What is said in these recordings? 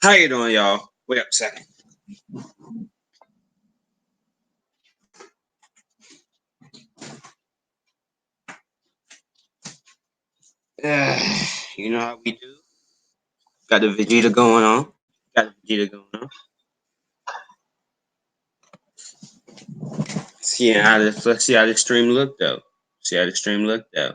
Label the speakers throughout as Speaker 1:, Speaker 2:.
Speaker 1: How you doing, y'all? Wait up a second. You know how we do. Got the Vegeta going on. Got the Vegeta going on. Let's see how the stream looked though. See how the stream looked though.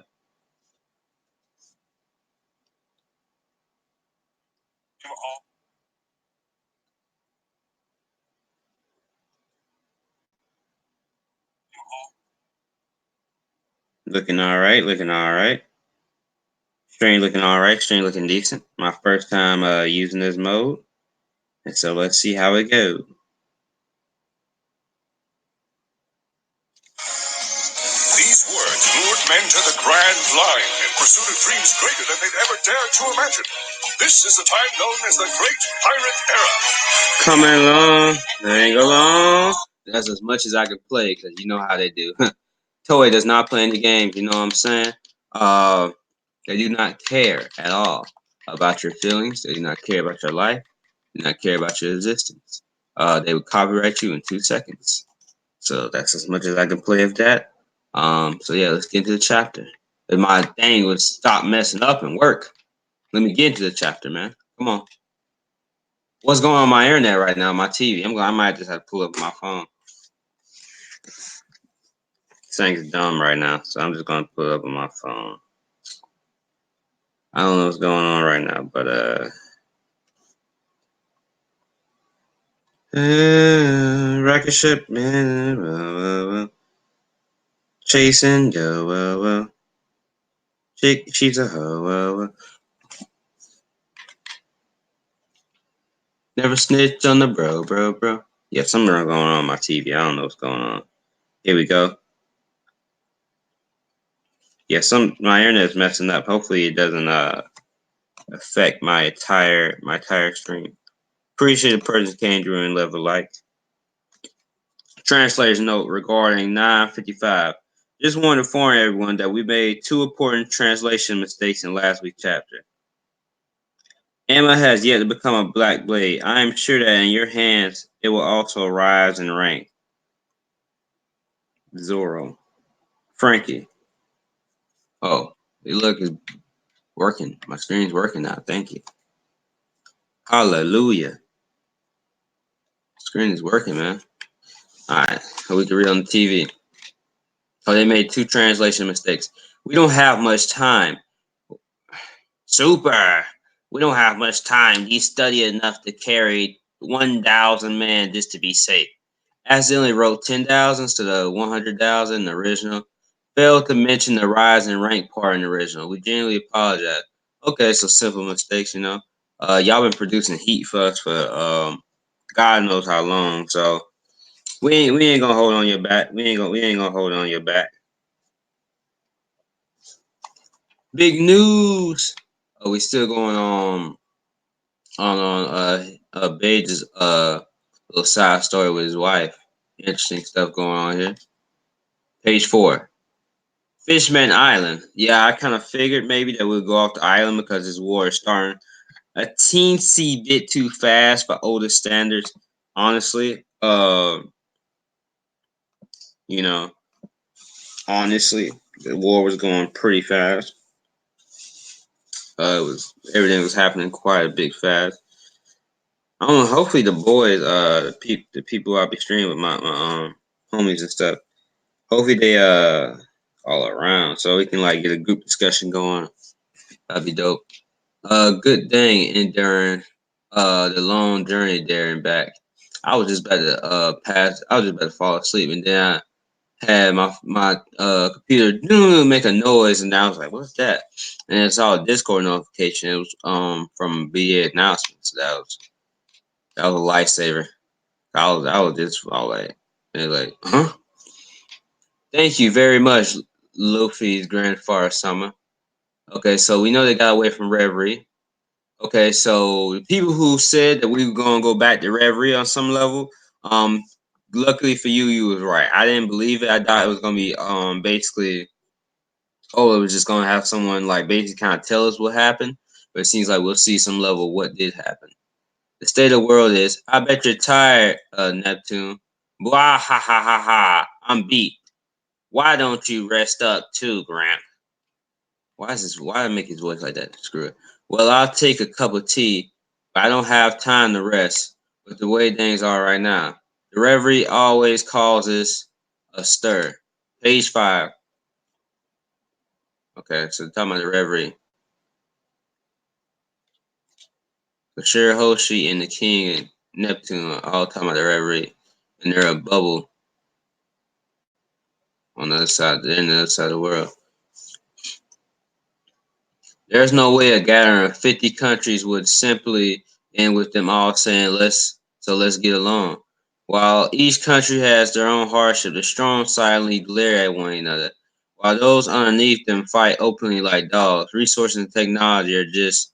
Speaker 1: Looking all right. Looking all right. Stream looking all right. Stream looking decent. My first time using this mode, and so let's see how it goes.
Speaker 2: These words lured men to the grand line in pursuit of dreams greater than they'd ever dared to imagine. This is the time known as the Great Pirate Era.
Speaker 1: Coming along, ain't along. That's as much as I can play because you know how they do. Toei does not play any games. You know what I'm saying? They do not care at all about your feelings. They do not care about your life. They do not care about your existence. They would copyright you in 2 seconds. So that's as much as I can play of that. So yeah, let's get into the chapter. If my thing would stop messing up and work, let me get into the chapter, man. Come on. What's going on my internet right now? My TV. I might just have to pull up my phone. This thing's dumb right now, so I'm just gonna pull it up on my phone. I don't know what's going on right now, but rocket ship, man, chasing, she's a hoe, never snitch on the bro. Yeah, something going on my TV. I don't know what's going on. Here we go. Yeah, my internet's messing up. Hopefully, it doesn't affect my entire stream. Appreciate the person came through and left a like. Translator's note regarding 955. Just want to inform everyone that we made 2 important translation mistakes in last week's chapter. Emma has yet to become a Black Blade. I am sure that in your hands it will also rise in rank. Zoro. Frankie. Oh, the look is working. My screen's working now. Thank you. Hallelujah. Screen is working, man. Alright, we can read on the TV. Oh, they made 2 translation mistakes. We don't have much time. Super. We don't have much time. You study enough to carry 1,000 men just to be safe. Accidentally wrote 10,000 instead of 100,000 in the original. Failed to mention the rise in rank part in the original. We genuinely apologize. Okay, so simple mistakes, you know. Y'all been producing heat for us for God knows how long. So we ain't gonna hold on your back. We ain't gonna hold on your back. Big news. We still going on Bage's little side story with his wife. Interesting stuff going on here. Page 4. Fishman Island. Yeah, I kind of figured maybe that we'll go off the island because this war is starting a teensy bit too fast for older standards. Honestly, you know, honestly, the war was going pretty fast. Everything was happening quite a bit fast. I don't know. Hopefully, the boys, the people I'll be streaming with my homies and stuff. Hopefully, they all around so we can like get a group discussion going. That'd be dope. Good thing enduring the long journey there and back. I was just about to pass. I was just about to fall asleep, and then I had my computer make a noise, and I was like, "What's that?" And I saw a Discord notification. It was from BA announcements. That was a lifesaver. I was just all like, and like, huh? Thank you very much, Luffy's grandfather Summer. Okay, so we know they got away from Reverie. Okay, so the people who said that we were gonna go back to Reverie on some level, um, luckily for you, you was right. I didn't believe it. I thought it was gonna be basically, oh, it was just gonna have someone like basically kind of tell us what happened. But it seems like we'll see some level of what did happen. The state of the world is, I bet you're tired, Neptune. Blah ha ha ha ha. I'm beat. Why don't you rest up too, Gramp? Why make his voice like that? Screw it. Well, I'll take a cup of tea, but I don't have time to rest with the way things are right now. The reverie always causes a stir. Page 5. Okay, so talking about the reverie. The Shirahoshi and the King and Neptune are all talking about the reverie, and they're a bubble on the other side. They're in the other side of the world. There's no way a gathering of 50 countries would simply end with them all saying, let's get along. While each country has their own hardship, the strong silently glare at one another, while those underneath them fight openly like dogs. Resources and technology are just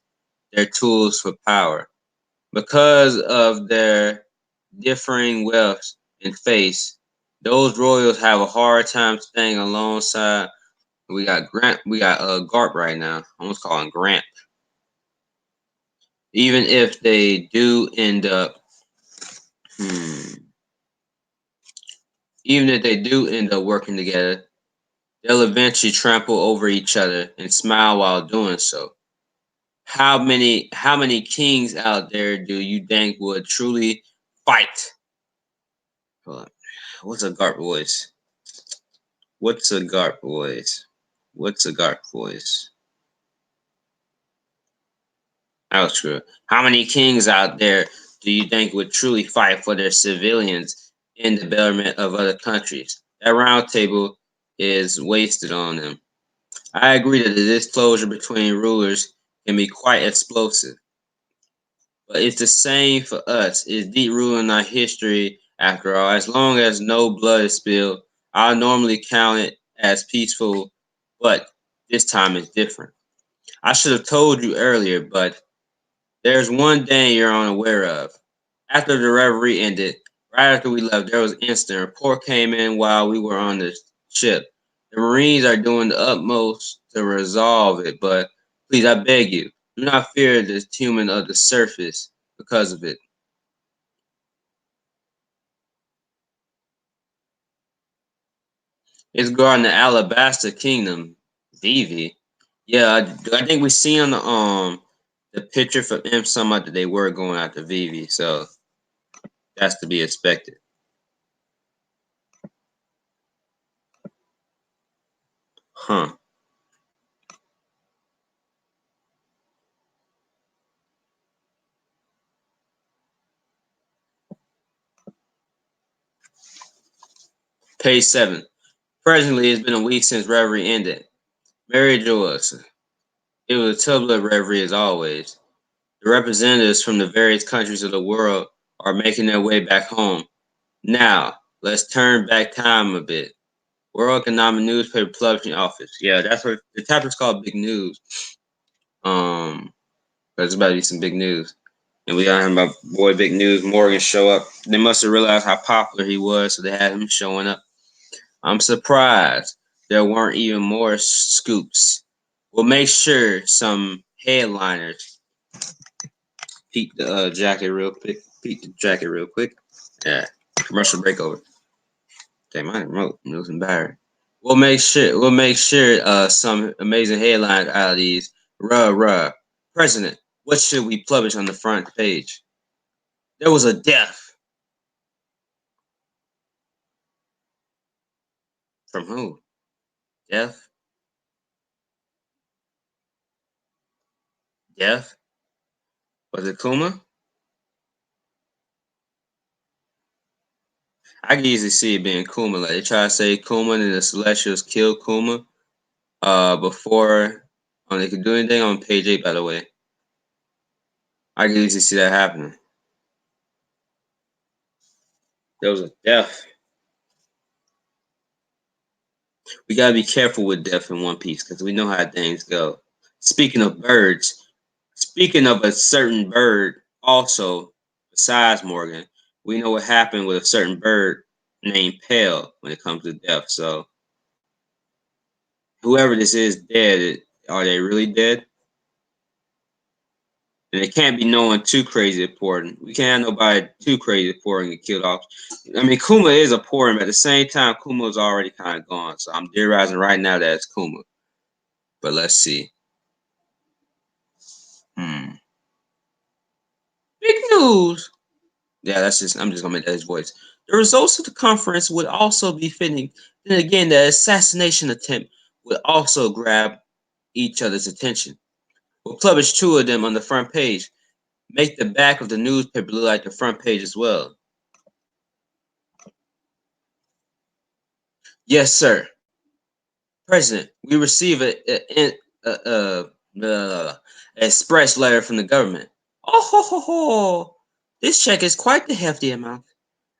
Speaker 1: their tools for power. Because of their differing wealth and face, those royals have a hard time staying alongside. We got Grant. We got Garp right now. I almost call him Grant. Even if they do end up, even if they do end up working together, they'll eventually trample over each other and smile while doing so. How many kings out there do you think would truly fight? Hold on. What's a Garp voice? What's a Garp voice? What's a Garp voice? Outro. How many kings out there do you think would truly fight for their civilians in the betterment of other countries? That round table is wasted on them. I agree that the disclosure between rulers can be quite explosive, but it's the same for us. It's deep rooted in our history after all. As long as no blood is spilled, I'll normally count it as peaceful, but this time it's different. I should have told you earlier, but there's one thing you're unaware of. After the reverie ended, right after we left, there was an incident. A report came in while we were on the ship. The Marines are doing the utmost to resolve it, but please, I beg you, do not fear the human of the surface because of it. It's guarding the Alabasta Kingdom, Vivi. Yeah, I think we see on the picture from M Summit that they were going after Vivi, so that's to be expected. Huh. Page 7. Presently, it's been a week since Reverie ended. Mary Joyce. It was a tubular Reverie as always. The representatives from the various countries of the world are making their way back home. Now, let's turn back time a bit. World Economic Newspaper Publishing Office. Yeah, that's what the chapter's called Big News. There's about to be some big news. And we got him my boy Big News Morgan show up. They must have realized how popular he was, so they had him showing up. I'm surprised there weren't even more scoops. We'll make sure some headliners. Peek the jacket real quick. Peek the jacket real quick. Yeah. Commercial break over. Okay, my remote. It was embarrassing. We'll make sure some amazing headlines out of these. Ruh. President, what should we publish on the front page? There was a death. From who? Death? Death? Was it Kuma? I can easily see it being Kuma. Like they try to say Kuma and the Celestials killed Kuma before they could do anything on page 8, by the way. I can easily see that happening. There was a death. We gotta be careful with death in One Piece because we know how things go. Speaking of birds, speaking of a certain bird, also besides Morgan, we know what happened with a certain bird named Pale when it comes to death. So whoever this is dead, are they really dead? And it can't be no one too crazy important. We can't have nobody too crazy important get killed off. I mean, Kuma is important, but at the same time, Kuma's already kind of gone. So I'm theorizing right now that it's Kuma. But let's see. Big news. Yeah, I'm just gonna make that his voice. The results of the conference would also be fitting. Then again, the assassination attempt would also grab each other's attention. We'll publish two of them on the front page. Make the back of the newspaper look like the front page as well. Yes, sir. President, we receive a express letter from the government. Oh ho ho ho! This check is quite the hefty amount.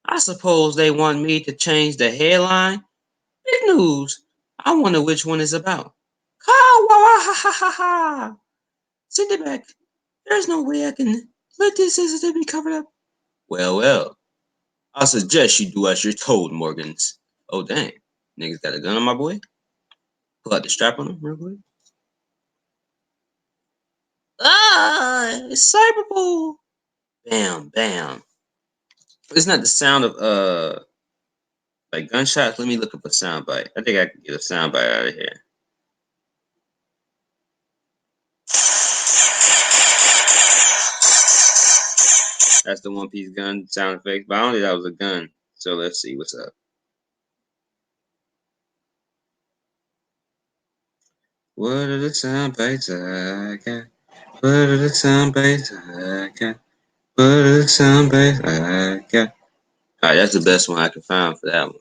Speaker 1: I suppose they want me to change the headline. Big news. I wonder which one is about. Ha ha ha ha ha! Send it back. There's no way I can let this incident be covered up. Well, well. I suggest you do as you're told, Morgans. Oh dang, niggas got a gun on my boy. Pull out the strap on him real quick. Ah, it's Cyberball. Bam, bam. It's not the sound of like gunshots. Let me look up a sound bite. I think I can get a sound bite out of here. That's the One Piece gun sound effect, but I don't think that was a gun. So let's see what's up. What are the sound bites I got? What are the sound bites I got? What are the sound bites I got? All right, that's the best one I can find for that one.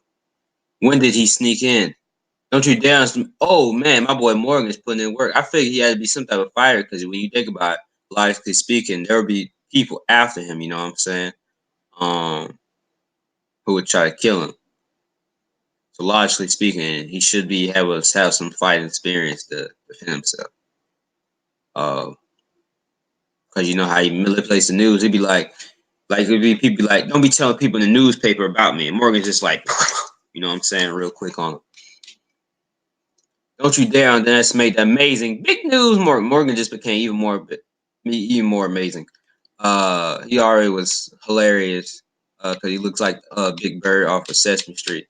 Speaker 1: When did he sneak in? Don't you dare! Oh man, my boy Morgan is putting in work. I figured he had to be some type of fighter because when you think about it, logically speaking, there would be people after him. You know what I'm saying? Who would try to kill him. So logically speaking, he should be have some fighting experience to defend himself. Because you know how he manipulates the news. It'd be it'd be people like, don't be telling people in the newspaper about me. And Morgan's just like, you know what I'm saying, real quick on him. Don't you dare underestimate the amazing big news. Morgan just became even more amazing. He already was hilarious because he looks like Big Bird off of Sesame Street,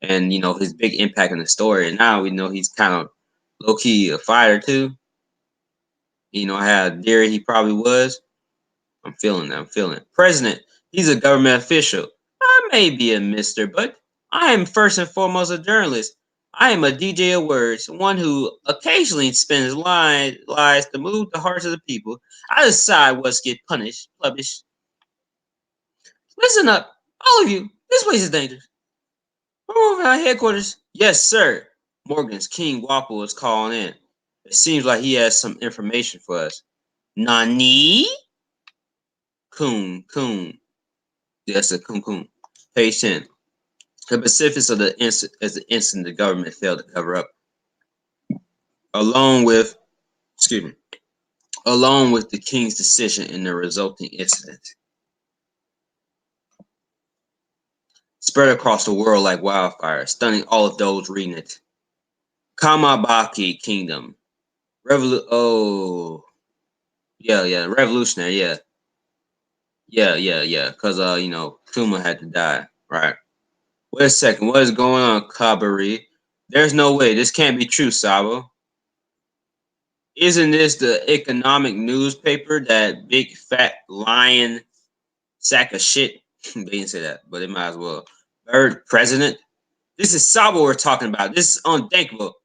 Speaker 1: and you know his big impact in the story. And now we know he's kind of low key a fighter too. You know how dare he probably was. I'm feeling that. I'm feeling it. President, he's a government official. I may be a mister, but I am first and foremost a journalist. I am a DJ of words, one who occasionally spins lies to move the hearts of the people. I decide what's get punished, published. Listen up, all of you. This place is dangerous. Move our headquarters. Yes, sir. Morgan's King Wapple is calling in. It seems like he has some information for us. Nani? Coon. Yes, a coon. Page 10. The specifics of the incident the government failed to cover up, along with, excuse me, along with the king's decision in the resulting incident, spread across the world like wildfire, stunning all of those reading it. Kamabaki Kingdom, revolutionary, yeah, because you know, Kuma had to die, right? Wait a second, what is going on, Kabari? There's no way this can't be true, Sabo. Isn't this the economic newspaper, that big fat lion sack of shit? They didn't say that, but it might as well. Bird president? This is Sabo we're talking about. This is unthinkable.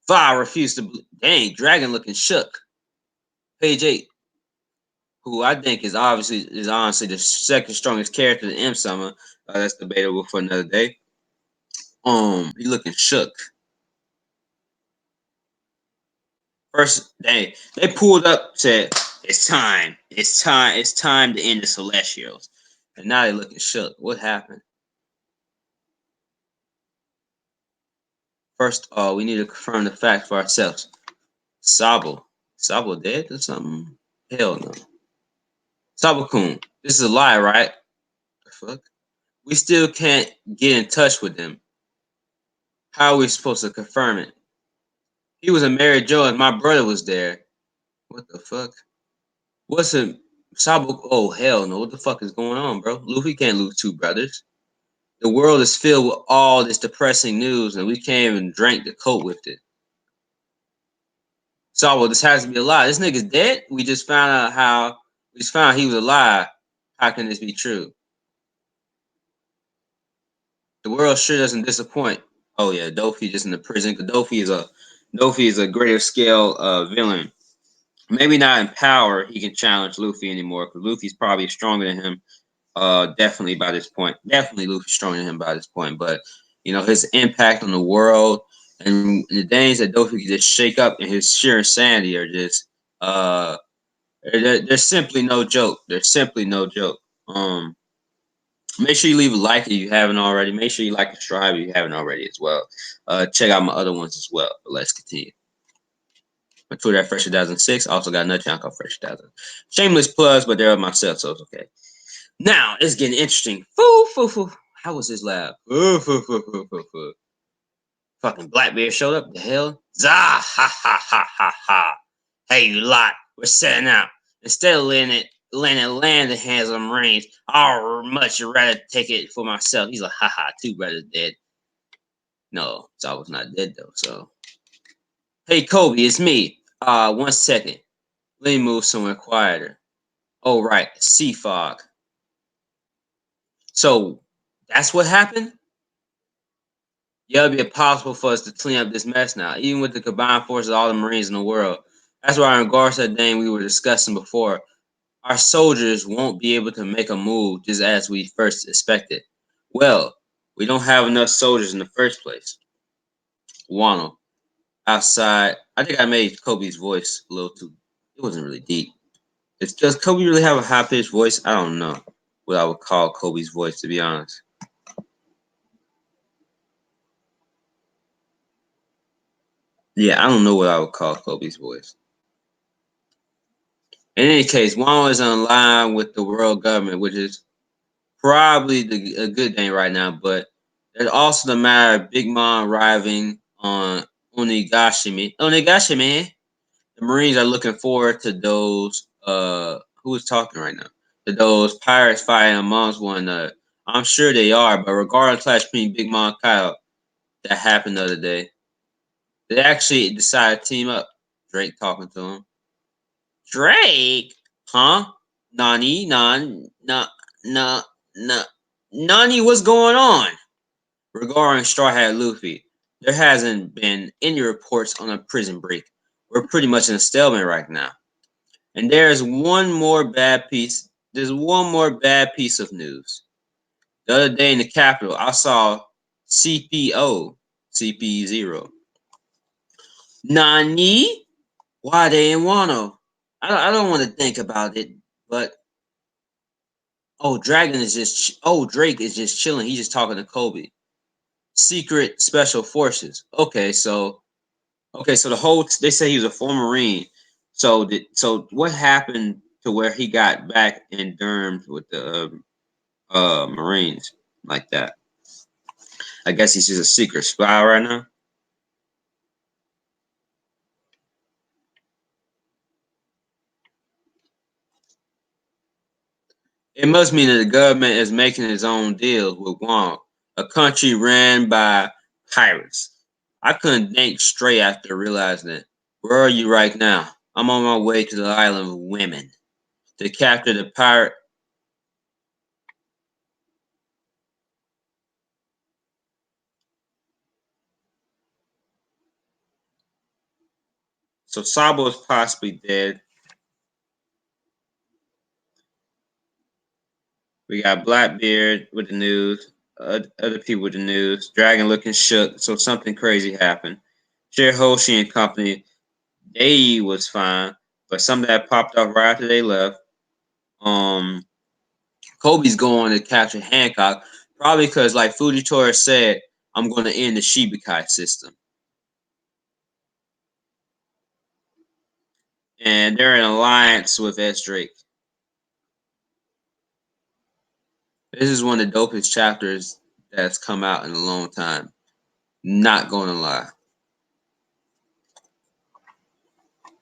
Speaker 1: Va refused to believe. Dang, dragon looking shook. Page 8, who I think is honestly the second strongest character in M Summer. That's debatable for another day. He looking shook. First, they pulled up, said, it's time to end the Celestials. And now they looking shook. What happened? First of all, we need to confirm the fact for ourselves. Sabo. Sabo dead or something? Hell no. Sabo-kun, this is a lie, right? The fuck? We still can't get in touch with them. How are we supposed to confirm it? He was a married Joe and my brother was there. What the fuck? What's a Sabo? Oh hell no! What the fuck is going on, bro? Luffy can't lose two brothers. The world is filled with all this depressing news, and we can't even drink to cope with it. Sabo, this has to be a lie. This nigga's dead. We just found out he was alive. How can this be true? The world sure doesn't disappoint. Oh yeah, Dofi just in the prison. Dofi is a greater scale villain. Maybe not in power, he can challenge Luffy anymore because Luffy's probably stronger than him. Definitely by this point. Definitely Luffy's stronger than him by this point. But you know his impact on the world and the things that Dofi can just shake up and his sheer insanity are just they're simply no joke. They're simply no joke. Make sure you leave a like if you haven't already. Make sure you like and subscribe if you haven't already as well. Check out my other ones as well. But let's continue. My Twitter at Fresh 2006. Also got another channel called Fresh 2000. Shameless plugs, but they're of myself, so it's okay. Now it's getting interesting. Foo, foo, foo. How was this laugh? Foo, foo, foo, foo, foo, foo. Fucking Blackbeard showed up. The hell? Zah! Ha ha ha ha ha. Hey, you lot. We're setting out. Instead of letting it land in the hands of the Marines, I'd much rather take it for myself. He's like, ha ha, two brothers dead. No, Zawa's not dead though, so. Hey, Kobe, it's me. 1 second. Let me move somewhere quieter. Oh, right. Sea fog. So, that's what happened? Yeah, it'd be impossible for us to clean up this mess now, even with the combined forces of all the Marines in the world. That's why, in regards to that thing we were discussing before, our soldiers won't be able to make a move just as we first expected. Well, we don't have enough soldiers in the first place. Wano, outside, I think I made Kobe's voice a little too. It wasn't really deep. Does Kobe really have a high pitched voice? I don't know what I would call Kobe's voice, to be honest. Yeah, I don't know what I would call Kobe's voice. In any case, Wano is in line with the world government, which is probably a good thing right now. But there's also the matter of Big Mom arriving on Onigashima. Onigashima. The Marines are looking forward to those. Who is talking right now? To those pirates fighting amongst one another. I'm sure they are, but regarding the clash between Big Mom and Kyle that happened the other day, they actually decided to team up. Drake talking to him. Drake? Huh? Nani? Nani, what's going on? Regarding Straw Hat Luffy, there hasn't been any reports on a prison break. We're pretty much in a stalemate right now. And there's one more bad piece. There's one more bad piece of news. The other day in the Capitol, I saw CPO, CP0. Nani? Why they in Wano? I don't want to think about it, but oh, Drake is just chilling. He's just talking to Kobe. Secret Special Forces. Okay, so the whole they say he was a former Marine. So what happened to where he got back in Durham with the Marines like that? I guess he's just a secret spy right now. It must mean that the government is making its own deals with Guam, a country ran by pirates. I couldn't think straight after realizing it. Where are you right now? I'm on my way to the island of women to capture the pirate. So Sabo is possibly dead. We got Blackbeard with the news, other people with the news, Dragon looking shook, so something crazy happened. Share Hoshi and company, they was fine, but something that popped up right after they left. Um, Kobe's going to capture Hancock, probably because, like Fujitora said, I'm going to end the Shibukai system. And they're in alliance with S. Drake. This is one of the dopest chapters that's come out in a long time. Not going to lie.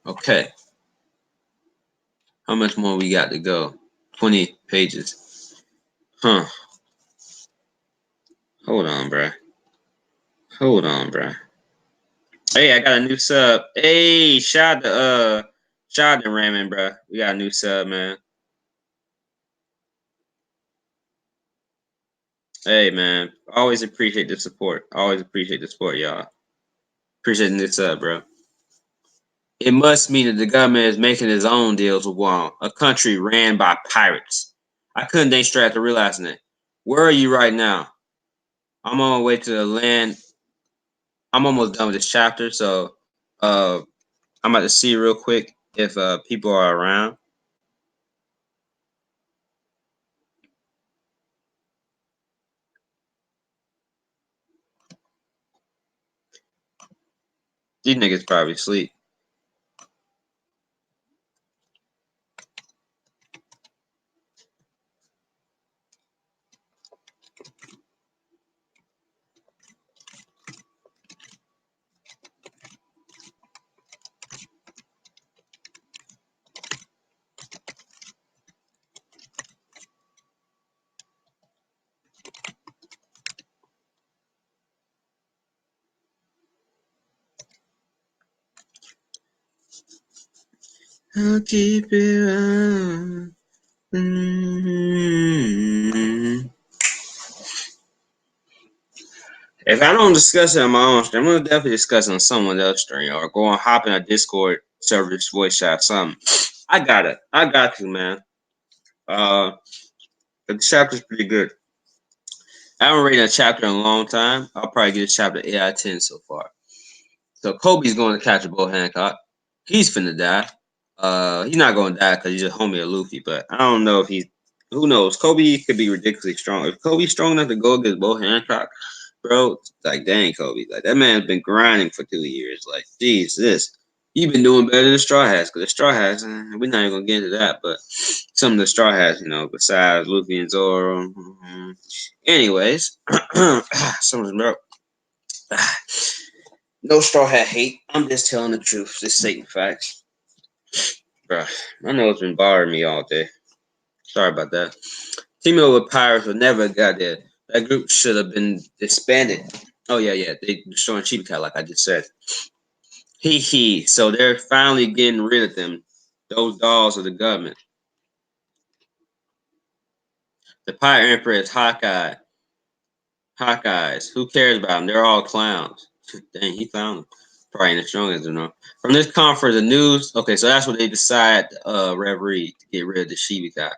Speaker 1: Okay. How much more we got to go? 20 pages. Huh. Hold on, bruh. Hold on, bruh. Hey, I got a new sub. Hey, shout out to Raymond, bruh. We got a new sub, man. Hey, man. Always appreciate the support. Always appreciate the support, y'all. Appreciate the new sub, bro. It must mean that the government is making its own deals with Guam, a country ran by pirates. I couldn't think straight after realizing it. Where are you right now? I'm on my way to the land. I'm almost done with this chapter, so uh, I'm about to see real quick if people are around. These niggas probably sleep. I'll keep it on. Mm-hmm. If I don't discuss it on my own stream, I'm gonna definitely discuss it on someone else's stream or go and hop in a Discord server, voice chat, something. I got it. I got you, man. The chapter's pretty good. I haven't read a chapter in a long time. I'll probably get a chapter 8 out of 10 so far. So Kobe's going to catch a Bo Hancock. He's finna die. He's not going to die because he's a homie of Luffy, but I don't know if he's. Who knows? Kobe could be ridiculously strong. If Kobe's strong enough to go against Bo Hancock, bro, like dang, Kobe, like that man's been grinding for 2 years. Like, geez, you've been doing better than Straw Hats because the Straw Hats. We're not even gonna get into that, but some of the Straw Hats, besides Luffy and Zoro. Anyways, someone's bro. No Straw Hat hate. I'm just telling the truth, just stating facts, bro. I know it's been bothering me all day. Sorry about that. Teaming up with Pirates would never got there. That group should have been disbanded. Oh yeah. They destroying Chibikai, like I just said. Hee hee. So they're finally getting rid of them. Those dolls of the government. The Pirate Emperor is Hawkeye. Hawkeyes. Who cares about them? They're all clowns. Dang, he found them. Probably ain't the strongest, From this conference, the news. Okay, so that's what they decide. Reverie to get rid of the Shibikai.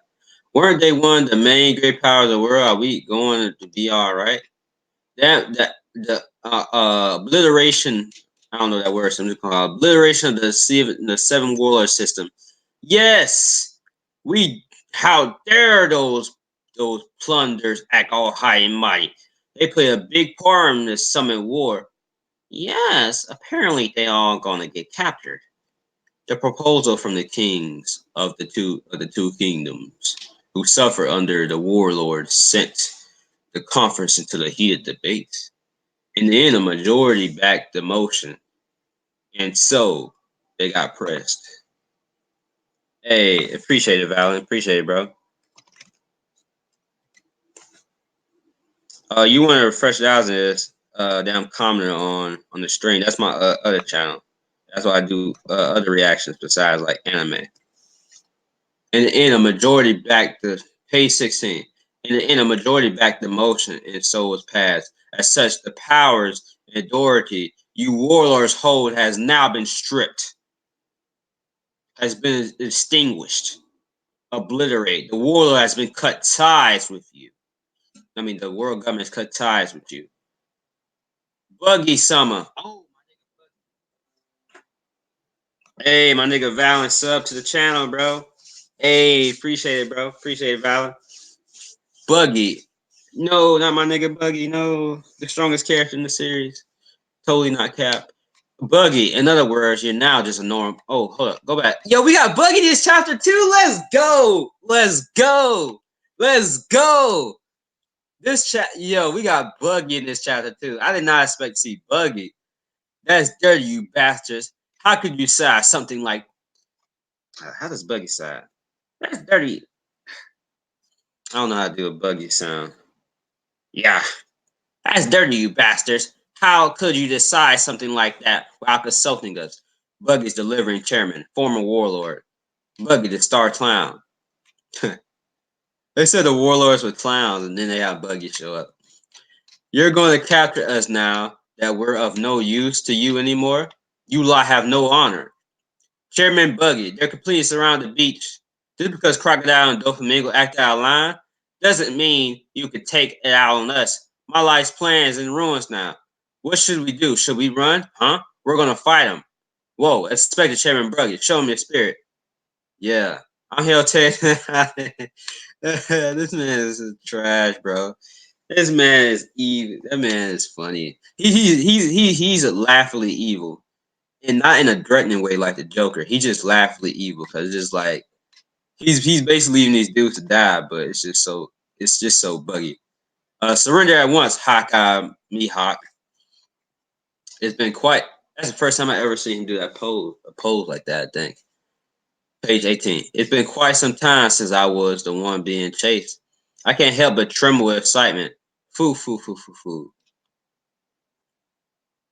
Speaker 1: Weren't they one of the main great powers of the world? Are we going to be all right? That the obliteration. I don't know that word. So I'm just calling obliteration of the seven warlord system. Yes, we. How dare those plunders act all high and mighty? They play a big part in this summit war. Yes, apparently they all gonna get captured. The proposal from the kings of the two kingdoms, who suffer under the warlord, sent the conference into the heated debate. In the end, a majority backed the motion, and so they got pressed. Hey, appreciate it, Valen. Appreciate it, bro. You want to refresh the house is that I'm commenting on the stream. That's my other channel. That's why I do other reactions besides like anime. In the end, a majority backed the page 16. In the end, a majority backed the motion, and so was passed. As such, the powers and authority you warlords hold has now been stripped, has been extinguished, obliterated. The warlord has been cut ties with you. I mean, the world government has cut ties with you. Buggy Summer. Oh, hey, my nigga Valen, sub to the channel, bro. Hey, appreciate it, bro. Appreciate it, Valen. Buggy. No, not my nigga Buggy. No, the strongest character in the series. Totally not Cap. Buggy. In other words, you're now just a norm. Oh, hold up. Go back. Yo, we got Buggy this chapter too. Let's go. Let's go. Let's go. This chat. Yo, we got Buggy in this chapter too. I did not expect to see Buggy. That's dirty, you bastards. How could you say something like? How does Buggy side? That's dirty. I don't know how to do a buggy sound. Yeah, that's dirty, you bastards. How could you decide something like that without consulting us? Buggy's delivering chairman, former warlord. Buggy, the star clown. They said the warlords were clowns, and then they have Buggy show up. You're going to capture us now that we're of no use to you anymore? You lot have no honor. Chairman Buggy, they're completely surrounded the beach. Just because Crocodile and Doflamingo act out of line doesn't mean you can take it out on us. My life's plans in ruins now. What should we do? Should we run? Huh? We're gonna fight him. Whoa, expect Chairman Buggy. Show me your spirit. Yeah. I'm here to tell you. This man is trash, bro. This man is evil. That man is funny. He's laughably evil, and not in a threatening way like the Joker. He's just laughably evil because it's just like he's basically leaving these dudes to die, but it's just so buggy. Surrender at once, Hawkeye, Mihawk. It's been quite. That's the first time I ever seen him do that pose like that. I think. Page 18. It's been quite some time since I was the one being chased. I can't help but tremble with excitement. Foo, foo, foo, foo, foo.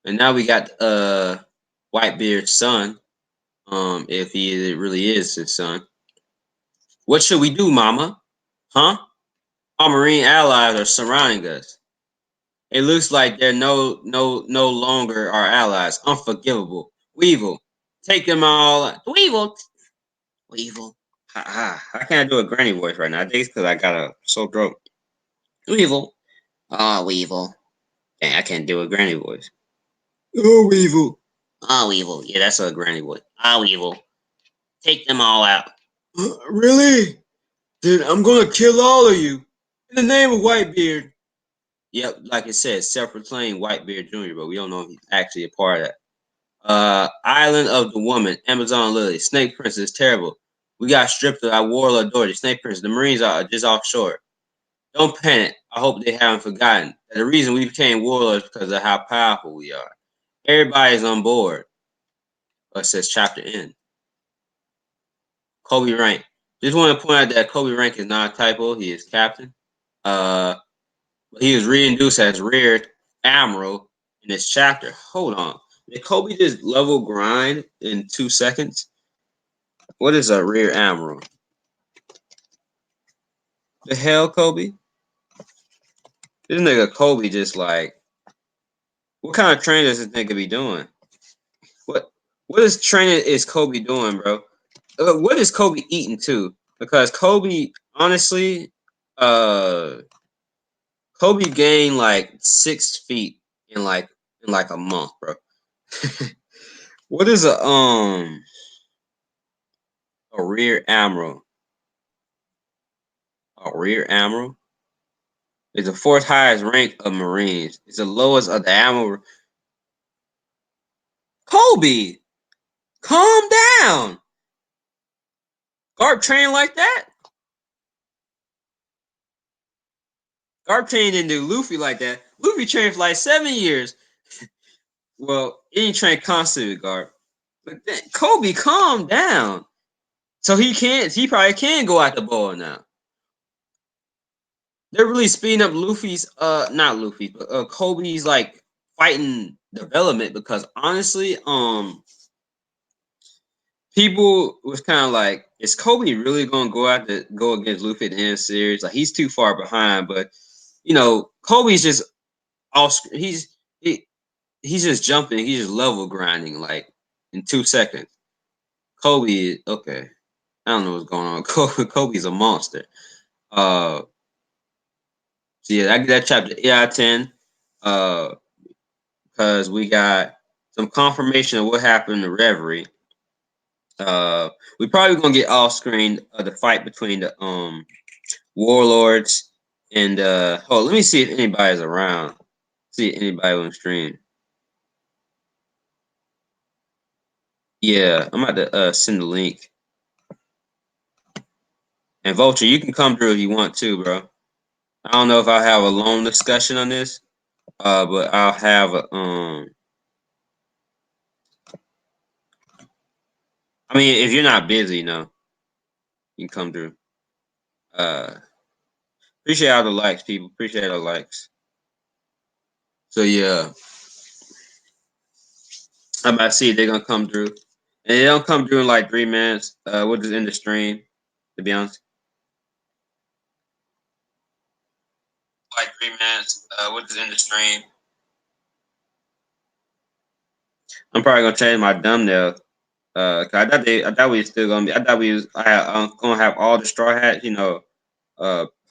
Speaker 1: And now we got Whitebeard's son, if he really is his son. What should we do, Mama? Huh? Our marine allies are surrounding us. It looks like they're no longer our allies. Unforgivable. Weevil. Take them all. Weevil. Weevil. I can't do a granny voice right now. I think it's because I got a sore throat. Weevil. Oh, Weevil. Dang, I can't do a granny voice. Oh, Weevil. Oh, Weevil. Yeah, that's a granny voice. Oh, Weevil. Take them all out. Really? Then I'm gonna kill all of you. In the name of Whitebeard. Yep, like it says, self-proclaimed Whitebeard Jr., but we don't know if he's actually a part of that. Island of the Woman, Amazon Lily, Snake Princess, terrible. We got stripped of our warlord authority. Snake Princess, the Marines are just offshore. Don't panic. I hope they haven't forgotten that the reason we became warlords because of how powerful we are. Everybody's on board. It says chapter end. Kobe Rank. Just want to point out that Kobe Rank is not a typo. He is captain. Uh, he was reintroduced as Rear Admiral in this chapter. Hold on. Did Kobe just level grind in 2 seconds? What is a Rear Admiral? The hell, Kobe? This nigga Kobe just like, what kind of training does this nigga be doing? What is training is Kobe doing, bro? What is Kobe eating too? Because Kobe, honestly, uh, Kobe gained like 6 feet in like a month, bro. What is a rear admiral? A rear admiral is the fourth highest rank of Marines. It's the lowest of the admiral. Kobe, calm down. Garp trained like that. Garp trained didn't do Luffy like that. Luffy trained for like 7 years. Well, he ain't trained constantly with Garp. But then, Kobe, calm down. So he can't. He probably can go at the ball now. They're really speeding up Luffy's. Not Luffy, but Kobe's like fighting development because honestly, people was kind of like, is Kobe really gonna go against Luffy at the end of the series? Like he's too far behind. But Kobe's just off. He's just jumping. He's just level grinding like in 2 seconds. Kobe, okay. I don't know what's going on. Kobe's a monster. So yeah, I get that chapter 8 out of 10. Because we got some confirmation of what happened in the Reverie. We probably gonna get off screen the fight between the warlords and let me see if anybody's around. See if anybody on stream. Yeah, I'm about to send the link. And Vulture, you can come through if you want to, bro. I don't know if I'll have a long discussion on this, but I'll have a I mean, if you're not busy, no. You can come through. Appreciate all the likes, people. Appreciate all the likes. So yeah, I'm about to see if they're gonna come through. And they don't come through in like 3 minutes. We'll just end the stream, to be honest. Like 3 minutes. We'll just end the stream. I'm probably gonna change my thumbnail. Cause I thought we was still gonna be. I thought we was. I'm gonna have all the straw hats.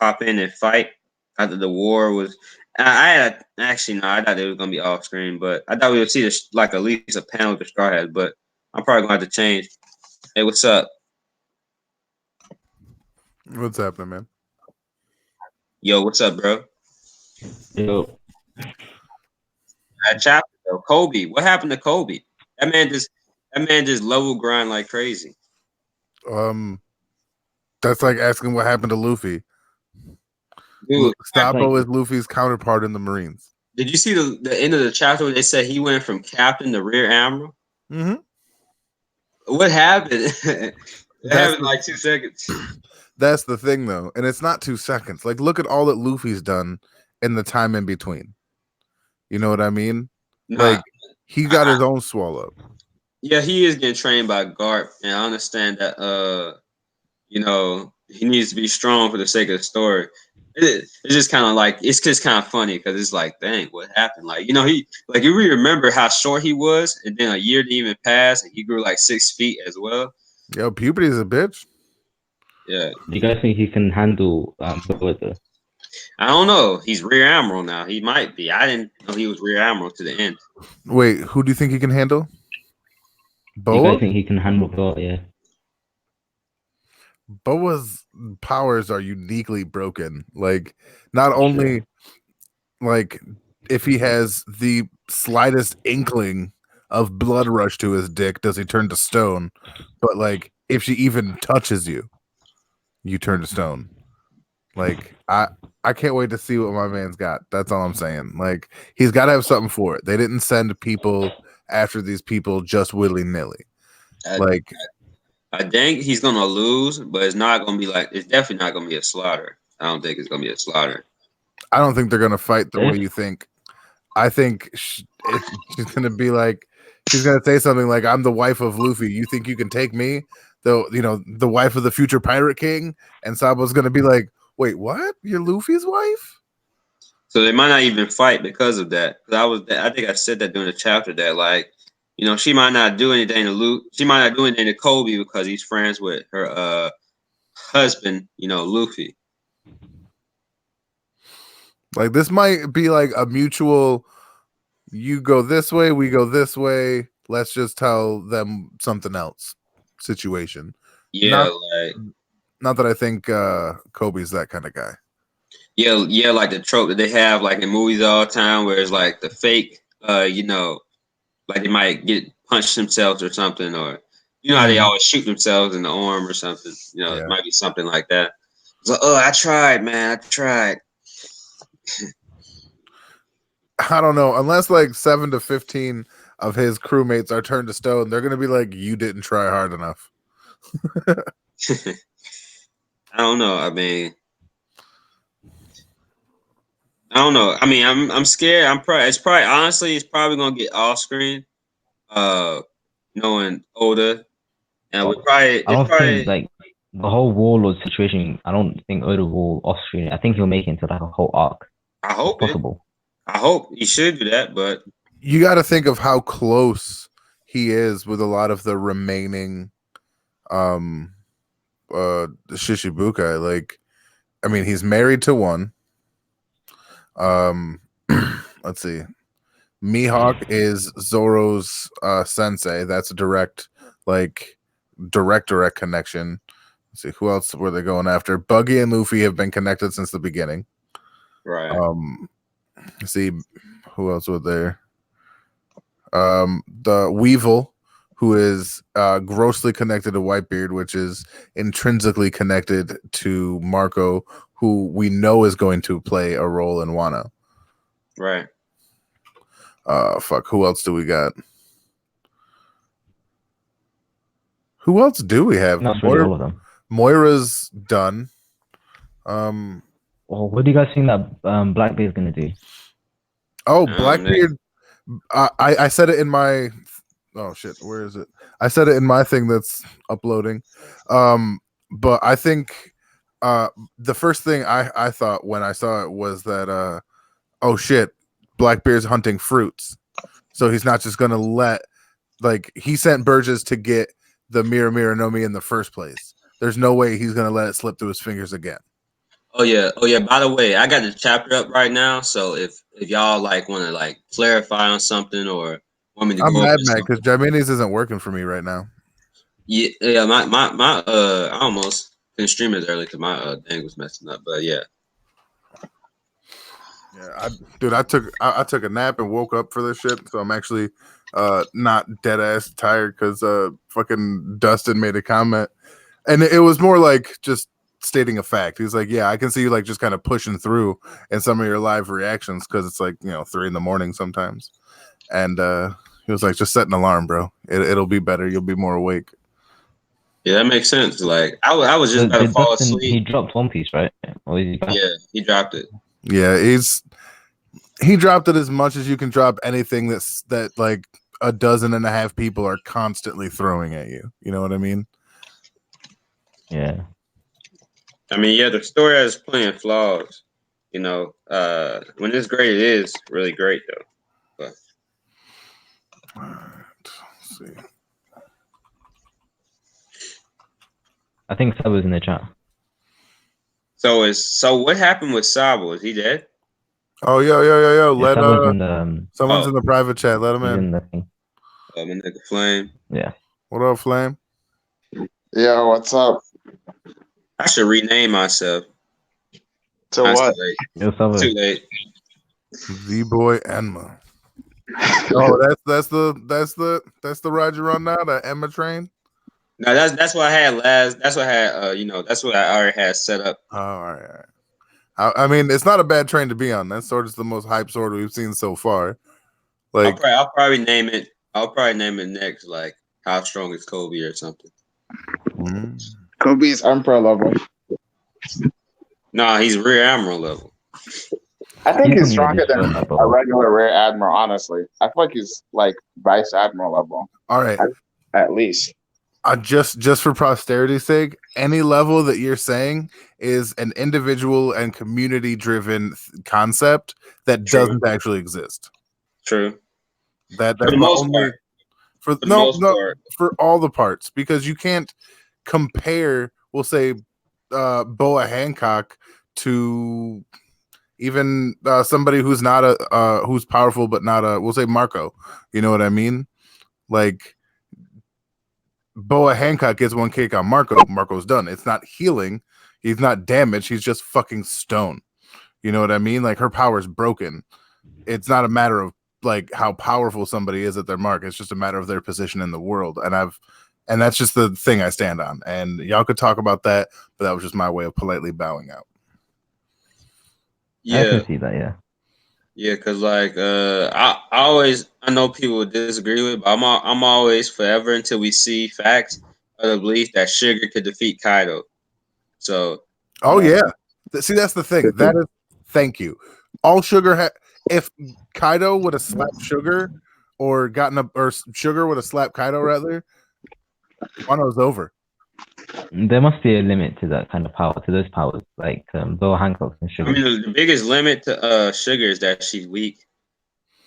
Speaker 1: Pop in and fight after the war was. I had actually no. I thought it was gonna be off screen, but I thought we would see this like at least a panel with the straw hats. But I'm probably gonna have to change. Hey, what's up?
Speaker 3: What's happening, man?
Speaker 1: Yo, what's up, bro?
Speaker 4: Yo,
Speaker 1: That chapter though, Kobe. What happened to Kobe? That man just level grind like crazy.
Speaker 3: That's like asking what happened to Luffy.
Speaker 1: Dude,
Speaker 3: Sabo is Luffy's counterpart in the Marines.
Speaker 1: did you see the end of the chapter where they said he went from captain to rear admiral?
Speaker 3: Mm-hmm.
Speaker 1: What happened? It happened in like 2 seconds.
Speaker 3: That's the thing, though, and it's not 2 seconds. Like, look at all that Luffy's done in the time in between. You know what I mean? Like, he got his own swallow.
Speaker 1: Yeah, he is getting trained by Garp, and I understand that. He needs to be strong for the sake of the story. It's just kind of like it's just kind of funny because it's like, dang, what happened? Like, you really remember how short he was, and then a year didn't even pass, and he grew like 6 feet as well.
Speaker 3: Yo, puberty is a bitch.
Speaker 1: Yeah.
Speaker 4: do you guys think he can handle Boruto?
Speaker 1: I don't know. He's rear admiral now. He might be. I didn't know he was rear admiral to the end.
Speaker 3: Wait, who do you think he can handle?
Speaker 4: Do you
Speaker 3: Boa?
Speaker 4: guys think he can handle Boruto? Yeah.
Speaker 3: Boa's powers are uniquely broken. Like, not only like if he has the slightest inkling of blood rush to his dick, does he turn to stone? But like, if she even touches you, you turn to stone. Like, I can't wait to see what my man's got. That's all I'm saying. Like, he's got to have something for it. They didn't send people after these people just willy nilly. Like,
Speaker 1: I think he's gonna lose, but it's not gonna be like. It's definitely not gonna be a slaughter. I don't think it's gonna be a slaughter.
Speaker 3: I don't think they're gonna fight the way you think. I think she's gonna be like, she's gonna say something like, "I'm the wife of Luffy. You think you can take me? Though, the wife of the future pirate king." And Sabo's gonna be like, "Wait, what? You're Luffy's wife?"
Speaker 1: So they might not even fight because of that. I think I said that during the chapter that she might not do anything to Luke. She might not do anything to Kobe because he's friends with her husband. Luffy.
Speaker 3: Like, this might be like a mutual. You go this way, we go this way. Let's just tell them something else situation.
Speaker 1: Yeah,
Speaker 3: not that I think Kobe's that kind of guy.
Speaker 1: Yeah, like the trope that they have like in movies all the time, where it's like the fake, like they might get punched themselves or something, or how they always shoot themselves in the arm or something. It might be something like that. So, I tried, man. I tried.
Speaker 3: I don't know. Unless like 7 to 15 of his crewmates are turned to stone, they're gonna be like, "You didn't try hard enough."
Speaker 1: I don't know. I don't know. I mean, I'm scared. It's probably gonna get off screen. Knowing Oda, and we probably.
Speaker 4: I don't think like the whole Warlord situation. I don't think Oda will off screen. I think he'll make it into like a whole arc.
Speaker 1: I hope
Speaker 4: possible.
Speaker 1: I hope he should do that, but
Speaker 3: you got to think of how close he is with a lot of the remaining Shichibukai. Like, I mean, he's married to one. Let's see. Mihawk is Zoro's sensei. That's a direct connection. Let's see, who else were they going after? Buggy and Luffy have been connected since the beginning.
Speaker 1: Right.
Speaker 3: Let's see, who else was there? The Weevil, who is grossly connected to Whitebeard, which is intrinsically connected to Marco, who we know is going to play a role in Wano.
Speaker 1: Right.
Speaker 3: Who else do we got? Who else do we have?
Speaker 4: That's really all of them.
Speaker 3: Moira's done.
Speaker 4: Well, what do you guys think that Blackbeard's gonna do?
Speaker 3: Oh, Blackbeard. I said it in my. Oh shit! Where is it? I said it in my thing that's uploading. But I think the first thing I thought when I saw it was that oh shit, Blackbeard's hunting fruits, so he's not just gonna let he sent Burgess to get the Mira no Mi in the first place. There's no way he's gonna let it slip through his fingers again.
Speaker 1: Oh yeah. By the way, I got the chapter up right now, so if y'all want to clarify on something or want me to
Speaker 3: I'm
Speaker 1: go
Speaker 3: mad
Speaker 1: over
Speaker 3: because Jaminis isn't working for me right now.
Speaker 1: Yeah. My I almost couldn't stream it early because my thing was messing up, but yeah.
Speaker 3: Yeah, I took a nap and woke up for this shit, so I'm actually not dead ass tired because fucking Dustin made a comment, and it was more like just stating a fact. He's like, yeah, I can see you just kind of pushing through in some of your live reactions because it's 3 a.m. sometimes, and he was like, just set an alarm, bro. It'll be better. You'll be more awake.
Speaker 1: Yeah, that makes sense. I was just about to fall asleep.
Speaker 4: He dropped One Piece, right? Or is he back?
Speaker 1: Yeah, he dropped it.
Speaker 3: Yeah, he dropped it as much as you can drop anything that 12 people are constantly throwing at you. You know what I mean?
Speaker 4: Yeah.
Speaker 1: I mean, yeah, the story has plenty of flaws. When it's great, it is really great though. But
Speaker 3: all right, let's see.
Speaker 4: I think Sabo's in the chat.
Speaker 1: So what happened with Sabo? Is he dead?
Speaker 3: Oh yo!
Speaker 4: Yeah,
Speaker 3: Someone's in the private chat. Let him in.
Speaker 4: The thing.
Speaker 1: My nigga Flame.
Speaker 4: Yeah.
Speaker 3: What up, Flame?
Speaker 5: Yo, what's up?
Speaker 1: I should rename myself.
Speaker 5: To what?
Speaker 1: Too late.
Speaker 3: The boy Enma. Oh, that's the ride you're on now, the Enma train.
Speaker 1: No, that's what I had last. That's what I had. That's what I already had set up.
Speaker 3: Oh, all right. I mean, it's not a bad train to be on. That sword is the most hype sword we've seen so far.
Speaker 1: I'll probably name it. I'll probably name it next, How Strong is Kobe or something.
Speaker 5: Kobe's Emperor level.
Speaker 1: Nah, he's Rear Admiral level.
Speaker 5: I think he's stronger than a regular Rear Admiral, honestly. I feel like he's Vice Admiral level.
Speaker 3: All right.
Speaker 5: At least.
Speaker 3: Just for posterity's sake, any level that you're saying is an individual and community-driven concept that doesn't actually exist.
Speaker 1: True.
Speaker 3: That's
Speaker 1: for the most part.
Speaker 3: For all the parts, because you can't compare, we'll say, Boa Hancock to even somebody who's not who's powerful but not we'll say Marco. You know what I mean? Boa Hancock gets one kick on Marco. Marco's done. It's not healing. He's not damaged. He's just fucking stone. You know what I mean? Her power's broken. It's not a matter of how powerful somebody is at their mark. It's just a matter of their position in the world. And that's just the thing I stand on. And y'all could talk about that, but that was just my way of politely bowing out.
Speaker 1: Yeah.
Speaker 4: I can see that, yeah.
Speaker 1: Yeah, because I know people would disagree with it, but I'm always forever until we see facts of the belief that Sugar could defeat Kaido. So
Speaker 3: yeah. See, that's the thing. That is thank you. All Sugar if Kaido would have slapped Sugar or Sugar would have slapped Kaido rather, Wano's over.
Speaker 4: There must be a limit to that kind of power, to those powers, Boa Hancock and Sugar.
Speaker 1: I mean, the biggest limit to Sugar is that she's weak.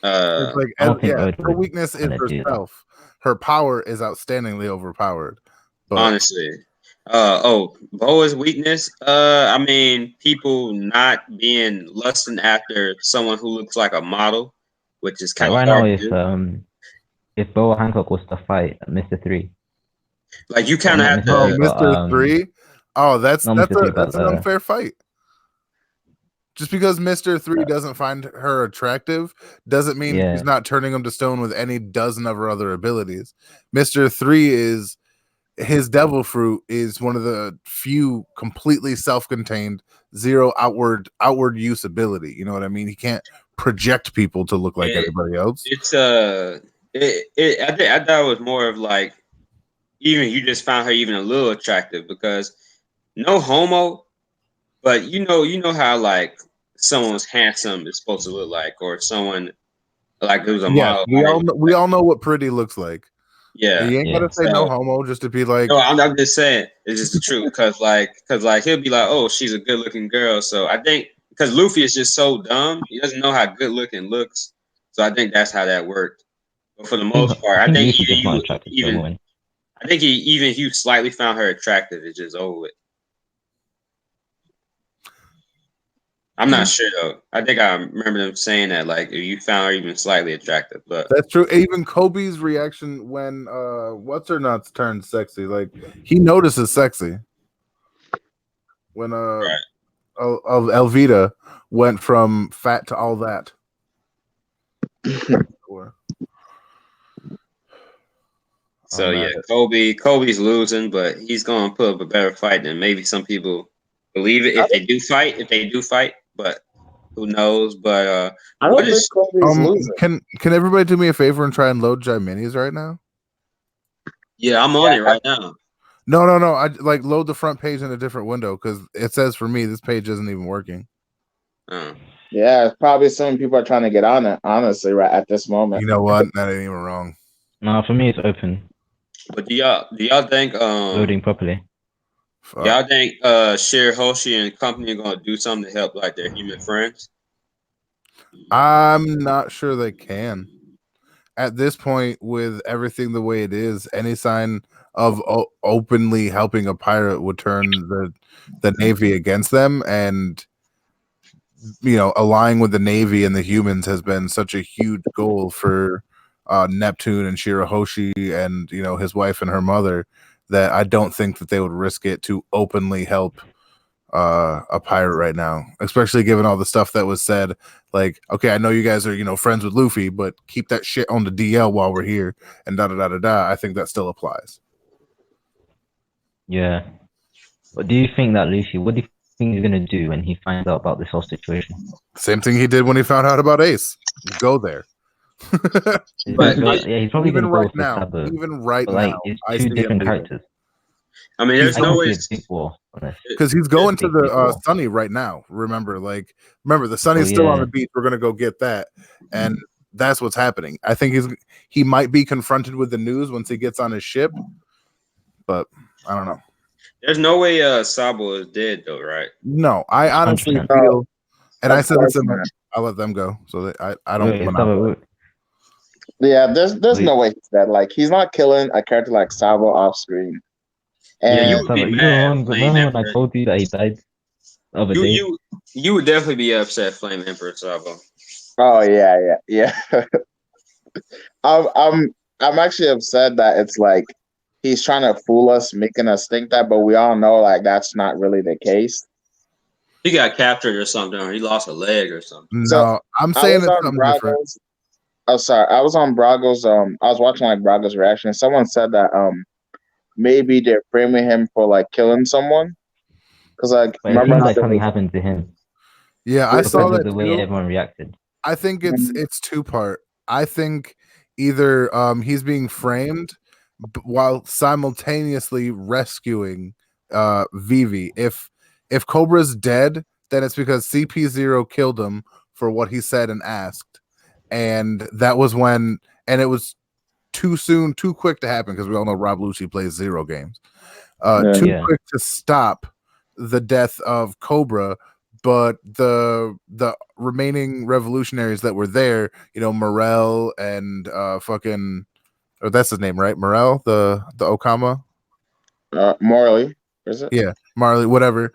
Speaker 3: Her weakness is herself. Her power is outstandingly overpowered. But
Speaker 1: honestly, Boa's weakness. I mean, people not being lusting after someone who looks like a model, which is kind of
Speaker 4: right
Speaker 1: hard
Speaker 4: now. If Boa Hancock was to fight Mr. 3.
Speaker 1: You kind of have to.
Speaker 3: Mr. 3. Oh, that's an unfair fight. Just because Mr. 3 doesn't find her attractive doesn't mean he's not turning him to stone with any dozen of her other abilities. Mr. 3 is his devil fruit is one of the few completely self-contained, zero outward use ability. You know what I mean? He can't project people to look like everybody else.
Speaker 1: It's I thought it was more of even you just found her even a little attractive because no homo, but you know how like someone's handsome is supposed to look like, or someone like it was a
Speaker 3: Yeah,
Speaker 1: model.
Speaker 3: we all know what pretty looks like.
Speaker 1: Yeah,
Speaker 3: You ain't gotta say no homo just to be like.
Speaker 1: No, I'm just saying it's just the truth because he'll be like, oh, she's a good looking girl. So I think because Luffy is just so dumb, he doesn't know how good looking looks. So I think that's how that worked. But for the most part, I think even if you slightly found her attractive, it's just over with. I'm not sure though. I think I remember them saying that like if you found her even slightly attractive, but
Speaker 3: that's true. Even Kobe's reaction when what's her nuts turned sexy, like he notices sexy when
Speaker 1: right.
Speaker 3: Elvita went from fat to all that.
Speaker 1: So yeah, Kobe's losing, but he's gonna put up a better fight than maybe some people believe it if they do fight, but who knows? But
Speaker 5: I don't think Kobe's losing.
Speaker 3: Can everybody do me a favor and try and load Jai Minis right now?
Speaker 1: Yeah, I'm on it right now.
Speaker 3: No. I like load the front page in a different window because it says for me this page isn't even working.
Speaker 5: Yeah, it's probably some people are trying to get on it, honestly, right at this moment.
Speaker 3: You know what? That ain't even wrong.
Speaker 4: No, for me it's open.
Speaker 1: But do y'all think
Speaker 4: loading properly?
Speaker 1: Y'all think Shirahoshi and company are gonna do something to help like their human friends?
Speaker 3: I'm not sure they can. At this point, with everything the way it is, any sign of openly helping a pirate would turn the Navy against them, and aligning with the Navy and the humans has been such a huge goal for Neptune and Shirahoshi and his wife and her mother that I don't think that they would risk it to openly help a pirate right now, especially given all the stuff that was said. Like, okay, I know you guys are friends with Luffy, but keep that shit on the DL while we're here and da da da da da. I think that still applies.
Speaker 4: Yeah, but do you think that Luffy? What do you think he's gonna do when he finds out about this whole situation?
Speaker 3: Same thing he did when he found out about Ace. Go there.
Speaker 4: But yeah, he's probably
Speaker 3: even
Speaker 4: gonna
Speaker 3: right
Speaker 4: go
Speaker 3: now.
Speaker 4: Sabo.
Speaker 3: Even right
Speaker 4: but,
Speaker 3: now,
Speaker 4: it's two different characters.
Speaker 1: I mean, there's no way
Speaker 3: because he's going to the Sunny right now. Remember the Sunny's still on the beach. We're gonna go get that, and that's what's happening. I think he might be confronted with the news once he gets on his ship, but I don't know.
Speaker 1: There's no way Sabo is dead though, right?
Speaker 3: No, I honestly feel, and I said this in my, I'll let them go so that I don't.
Speaker 5: Yeah, there's no way he's dead. Like he's not killing a character like Sabo off screen. And
Speaker 1: you would be mad.
Speaker 4: Remember when I told you that he died the other day?
Speaker 1: You would definitely be upset, Flame Emperor Sabo.
Speaker 5: Oh yeah. I'm actually upset that it's like he's trying to fool us, making us think that, but we all know like that's not really the case.
Speaker 1: He got captured or something, or he lost a leg or something.
Speaker 3: No, so I'm saying it's something different.
Speaker 5: Oh, sorry. I was on Brago's. I was watching like Brago's reaction. Someone said that maybe they're framing him for like killing someone. Because like,
Speaker 4: remember like something happened to him.
Speaker 3: Yeah, I saw that
Speaker 4: the way everyone reacted.
Speaker 3: I think it's two-part. I think either he's being framed while simultaneously rescuing Vivi. If Cobra's dead, then it's because CP0 killed him for what he said and asked. And that was when, and it was too quick to happen because we all know Rob Lucci plays zero games. Quick to stop the death of Cobra, but the remaining revolutionaries that were there, Morel and that's his name, right? Morel, the Okama?
Speaker 5: Morley, is it?
Speaker 3: Yeah, Marley, whatever.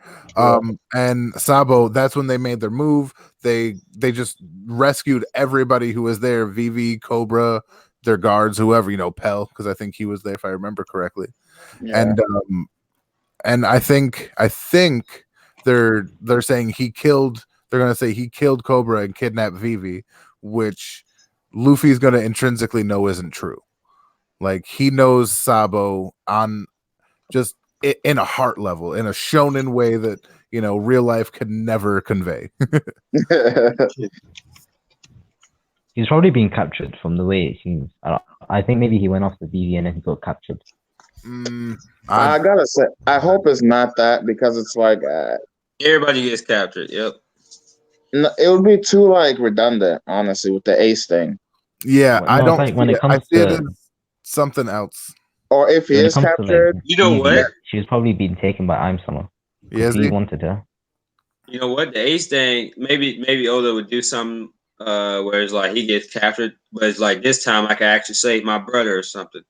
Speaker 3: And Sabo, that's when they made their move. They just rescued everybody who was there, Vivi, Cobra, their guards, whoever, Pell, because I think he was there if I remember correctly. Yeah. And I think they're saying they're gonna say he killed Cobra and kidnapped Vivi, which Luffy's gonna intrinsically know isn't true. Like he knows Sabo on just in a heart level, in a shonen way that real life can never convey.
Speaker 4: He's probably being captured from the way it seems. I think maybe he went off the BV and then he got captured.
Speaker 5: I gotta say, I hope it's not that because it's like
Speaker 1: Everybody gets captured. Yep.
Speaker 5: it would be too like redundant, honestly, with the Ace thing.
Speaker 3: Yeah,
Speaker 4: Well,
Speaker 3: I
Speaker 4: no, it's
Speaker 3: don't
Speaker 4: like when
Speaker 3: see
Speaker 4: it
Speaker 3: it. I
Speaker 4: comes
Speaker 3: see it
Speaker 4: to
Speaker 3: as something else.
Speaker 5: Or if he
Speaker 4: when it
Speaker 5: is
Speaker 4: comes to like
Speaker 5: captured,
Speaker 1: You know what?
Speaker 4: Evie, she was probably being taken by I'm Summer because
Speaker 3: Is
Speaker 4: he
Speaker 3: he?
Speaker 4: wanted her.
Speaker 1: You know what? The Ace thing, maybe Oda would do something where it's like he gets captured, but it's like this time I can actually save my brother or something.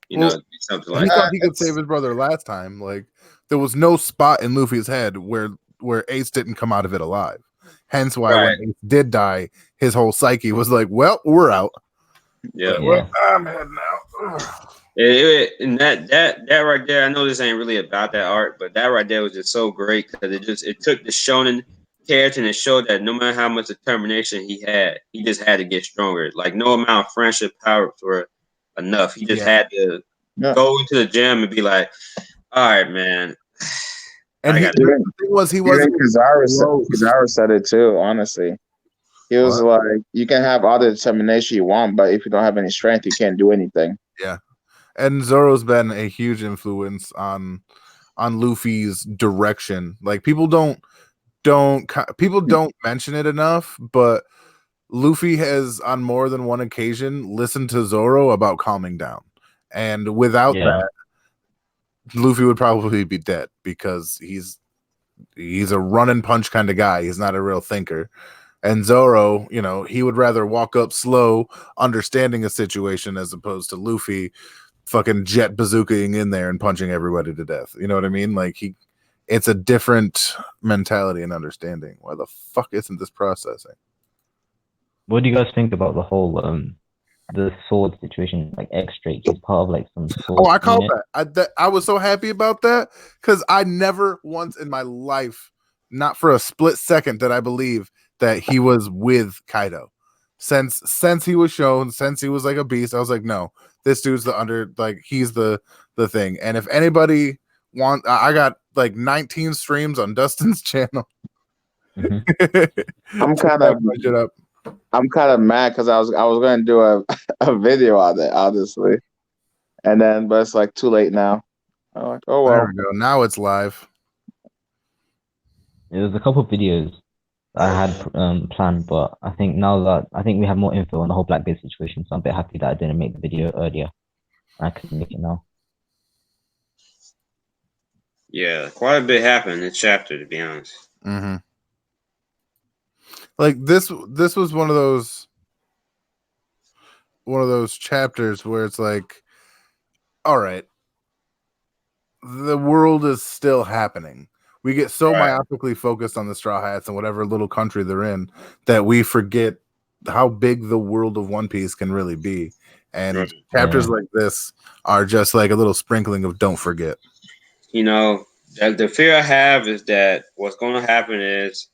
Speaker 1: You
Speaker 3: Well,
Speaker 1: know, something
Speaker 3: He
Speaker 1: like
Speaker 3: thought
Speaker 1: that.
Speaker 3: he could save his brother last time. Like there was no spot in Luffy's head where Ace didn't come out of it alive. Hence why
Speaker 1: Right.
Speaker 3: when Ace did die, his whole psyche was like, "Well, we're out."
Speaker 1: Yeah.
Speaker 3: Like,
Speaker 4: Yeah.
Speaker 3: well, I'm heading out.
Speaker 1: And that right there, I know this ain't really about that art, but that right there was just so great because it took the shonen character and it showed that no matter how much determination he just had to get stronger. Like no amount of friendship powers were enough. He just had to go into the gym and be like, "All right, man."
Speaker 3: And
Speaker 1: I got
Speaker 3: the thing was, he wasn't
Speaker 5: Kizaru said it too. Honestly, he was like, "You can have all the determination you want, but if you don't have any strength, you can't do anything."
Speaker 3: Yeah, and Zoro's been a huge influence on Luffy's direction. Like people don't mention it enough, but Luffy has on more than one occasion listened to Zoro about calming down, and without that, Luffy would probably be dead because he's a run and punch kind of guy. He's not a real thinker. And Zoro, you know, he would rather walk up slow, understanding a situation as opposed to Luffy fucking jet bazookaing in there and punching everybody to death. You know what I mean? Like it's a different mentality and understanding. Why the fuck isn't this processing?
Speaker 4: What do you guys think about the whole the sword situation? Like X-Drake, he's part of like some sword.
Speaker 3: Oh, I called
Speaker 4: unit.
Speaker 3: I was so happy about that because I never once in my life, not for a split second, did I believe that he was with Kaido. Since he was shown, since he was like a beast, I was like, no, this dude's he's the thing. And if anybody I got like 19 streams on Dustin's channel.
Speaker 5: I'm kind of mad because I was going to do a video on it, honestly, but it's like too late now. I'm like, oh well.
Speaker 3: There we go. Now it's live.
Speaker 4: There's a couple of videos I had planned, but I think we have more info on the whole Blackbeard situation, so I'm a bit happy that I didn't make the video earlier. I can make it now.
Speaker 1: Yeah, quite a bit happened in this chapter, to be honest.
Speaker 3: Mm-hmm. Like this was one of those chapters where it's like, all right, the world is still happening. We get so myopically focused on the Straw Hats and whatever little country they're in that we forget how big the world of One Piece can really be. And chapters like this are just like a little sprinkling of don't forget.
Speaker 1: You know, the fear I have is that what's going to happen is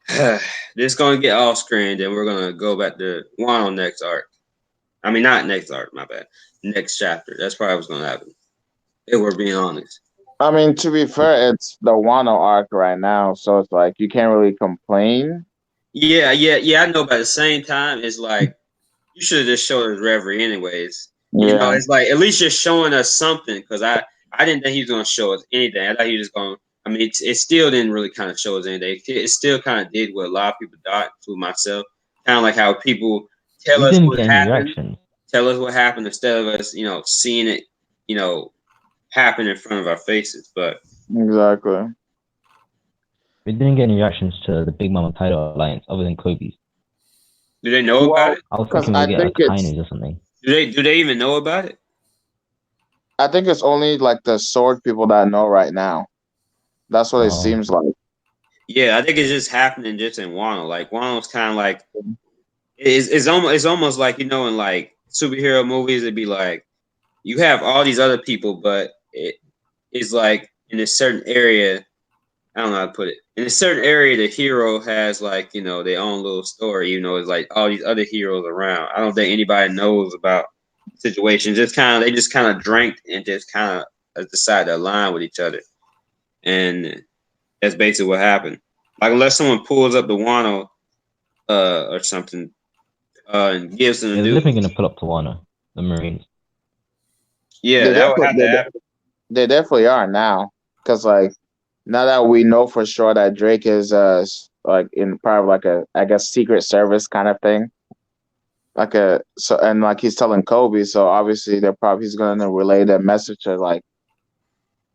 Speaker 1: this is going to get off screen, and we're going to go back to Wano next arc. I mean, not next arc, my bad. Next chapter. That's probably what's going to happen. If we're being honest.
Speaker 5: I mean, to be fair, it's the Wano arc right now, so it's like you can't really complain.
Speaker 1: Yeah. I know. But at the same time, it's like you should have just showed us Reverie, anyways. You know, it's like at least just showing us something because I didn't think he was going to show us anything. I thought he was just going. I mean, it still didn't really kind of show us anything. It still kind of did what a lot of people thought, including myself. Kind of like how people tell us what happened. Tell us what happened instead of us, seeing it, happen in front of our faces. But
Speaker 5: exactly,
Speaker 4: we didn't get any reactions to the Big Mom and Kaido alliance other than Kobe's.
Speaker 1: Do they know about it?
Speaker 4: I was thinking we get a Kainu or something.
Speaker 1: Do they even know about it?
Speaker 5: I think it's only like the sword people that know right now. That's what it seems like.
Speaker 1: Yeah, I think it's just happening just in Wano. Like Wano's kind of like it's almost like in like superhero movies, it'd be like you have all these other people, but it's like in a certain area. I don't know how to put it. In a certain area, the hero has like their own little story. It's like all these other heroes around. I don't think anybody knows about situations. They just kind of drank and just kind of decided to align with each other, and that's basically what happened. Like unless someone pulls up the Wano, or something, and gives them.
Speaker 4: They're definitely gonna pull up to Wano, the Marines.
Speaker 1: Yeah,
Speaker 5: They
Speaker 1: that would have to
Speaker 5: definitely,
Speaker 1: happen.
Speaker 5: they definitely are now, because like now that we know for sure that Drake is like in part of like a, I guess, secret service kind of thing, like a, so, and like he's telling Kobe, so obviously they're probably, he's gonna relay that message to like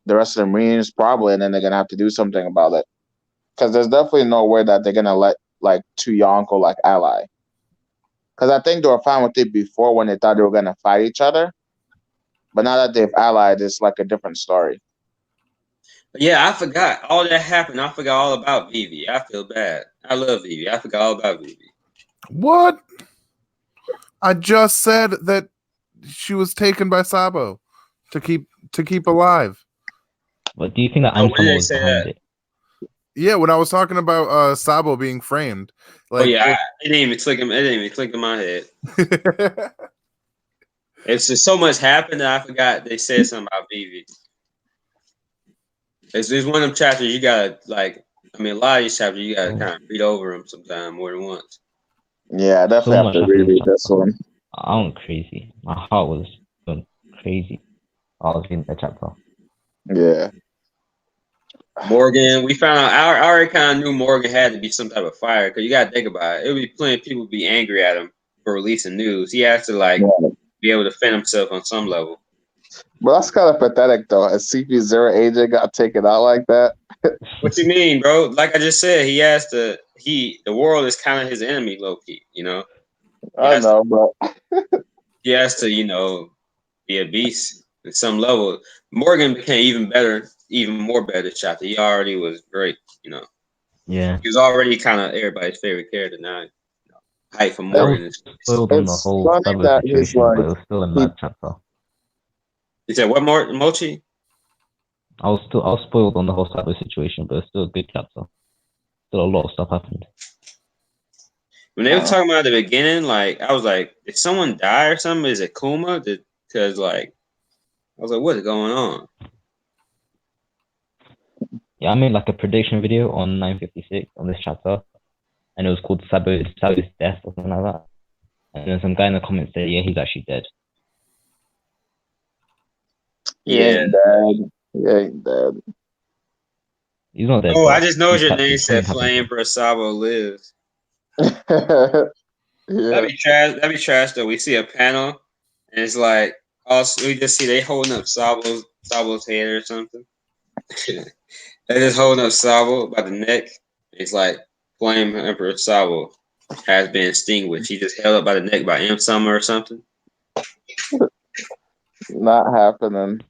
Speaker 5: the rest of the Marines probably, and then they're gonna have to do something about it, because there's definitely no way that they're gonna let like Tuyanko like ally, because I think they were fine with it before when they thought they were gonna fight each other, but now that they've allied, it's like a different story.
Speaker 1: Yeah, I forgot all that happened. I forgot all about Vivi. I feel bad. I love Vivi. I forgot all about Vivi.
Speaker 3: What? I just said that she was taken by Sabo to keep alive.
Speaker 4: But do you think that
Speaker 1: Oh, when did
Speaker 4: Ansama
Speaker 1: they
Speaker 4: was
Speaker 1: say
Speaker 4: behind
Speaker 1: that?
Speaker 4: it?
Speaker 3: Yeah, when I was talking about Sabo being framed,
Speaker 1: Oh
Speaker 3: like
Speaker 1: yeah, it didn't even click in. It didn't even click in my head. It's just so much happened that I forgot they said something about Vivi. It's one of them chapters you gotta like. I mean, a lot of these chapters you gotta kind of read over them sometime more than once.
Speaker 5: Yeah, I
Speaker 4: So
Speaker 5: definitely have
Speaker 4: much
Speaker 5: to
Speaker 4: happened in this
Speaker 5: reread this
Speaker 4: chapter.
Speaker 5: one.
Speaker 4: I went crazy. My heart was going crazy. I was reading the chapter.
Speaker 5: Yeah.
Speaker 1: Morgan, we found out. I already kind of knew Morgan had to be some type of fire because you got to think about it. It would be plenty of people be angry at him for releasing news. He has to like
Speaker 5: Yeah.
Speaker 1: be able to defend himself on some level.
Speaker 5: But that's kind of pathetic, though. A CP0 agent got taken out like that.
Speaker 1: What you mean, bro? Like I just said, he has to. The world is kind of his enemy, low key. You know, he
Speaker 5: I
Speaker 1: has to,
Speaker 5: know, but
Speaker 1: he has to, be a beast at some level. Morgan became even better, even more better this chapter. He already was great.
Speaker 4: Yeah.
Speaker 1: He was already kind of everybody's favorite character. Now, hype for
Speaker 4: I was
Speaker 1: Morgan is.
Speaker 4: spoiled on the
Speaker 5: it's
Speaker 4: whole
Speaker 5: funny
Speaker 4: Sabo
Speaker 5: that he's
Speaker 4: situation, but
Speaker 5: like,
Speaker 4: it was still a
Speaker 5: he,
Speaker 4: mad chapter.
Speaker 1: You said what more, Mochi?
Speaker 4: I was spoiled on the whole Sabo situation, but it's still a good chapter. Still a lot of stuff happened.
Speaker 1: When they were talking about at the beginning, like I was like, did someone die or something? Is it Kuma? Because like I was like, what is going on?
Speaker 4: Yeah, I made like a prediction video on 956 on this chapter, and it was called Sabo's death or something like that. And then some guy in the comments said, yeah, he's actually dead.
Speaker 5: he
Speaker 1: Yeah.
Speaker 5: ain't dead. He ain't dead.
Speaker 4: He's not dead.
Speaker 1: Oh, I
Speaker 4: But
Speaker 1: just noticed your name
Speaker 4: something
Speaker 1: said
Speaker 4: happened to
Speaker 1: Flame
Speaker 4: him.
Speaker 1: for Sabo lives.
Speaker 5: Yeah.
Speaker 1: That'd be trash. That'd be trash though. We see a panel and it's like also we just see they holding up Sabo's head or something. They just holding up Sabo by the neck. It's like Flame Emperor Sabo has been extinguished. He just held up by the neck by M Summer or something.
Speaker 5: Not happening.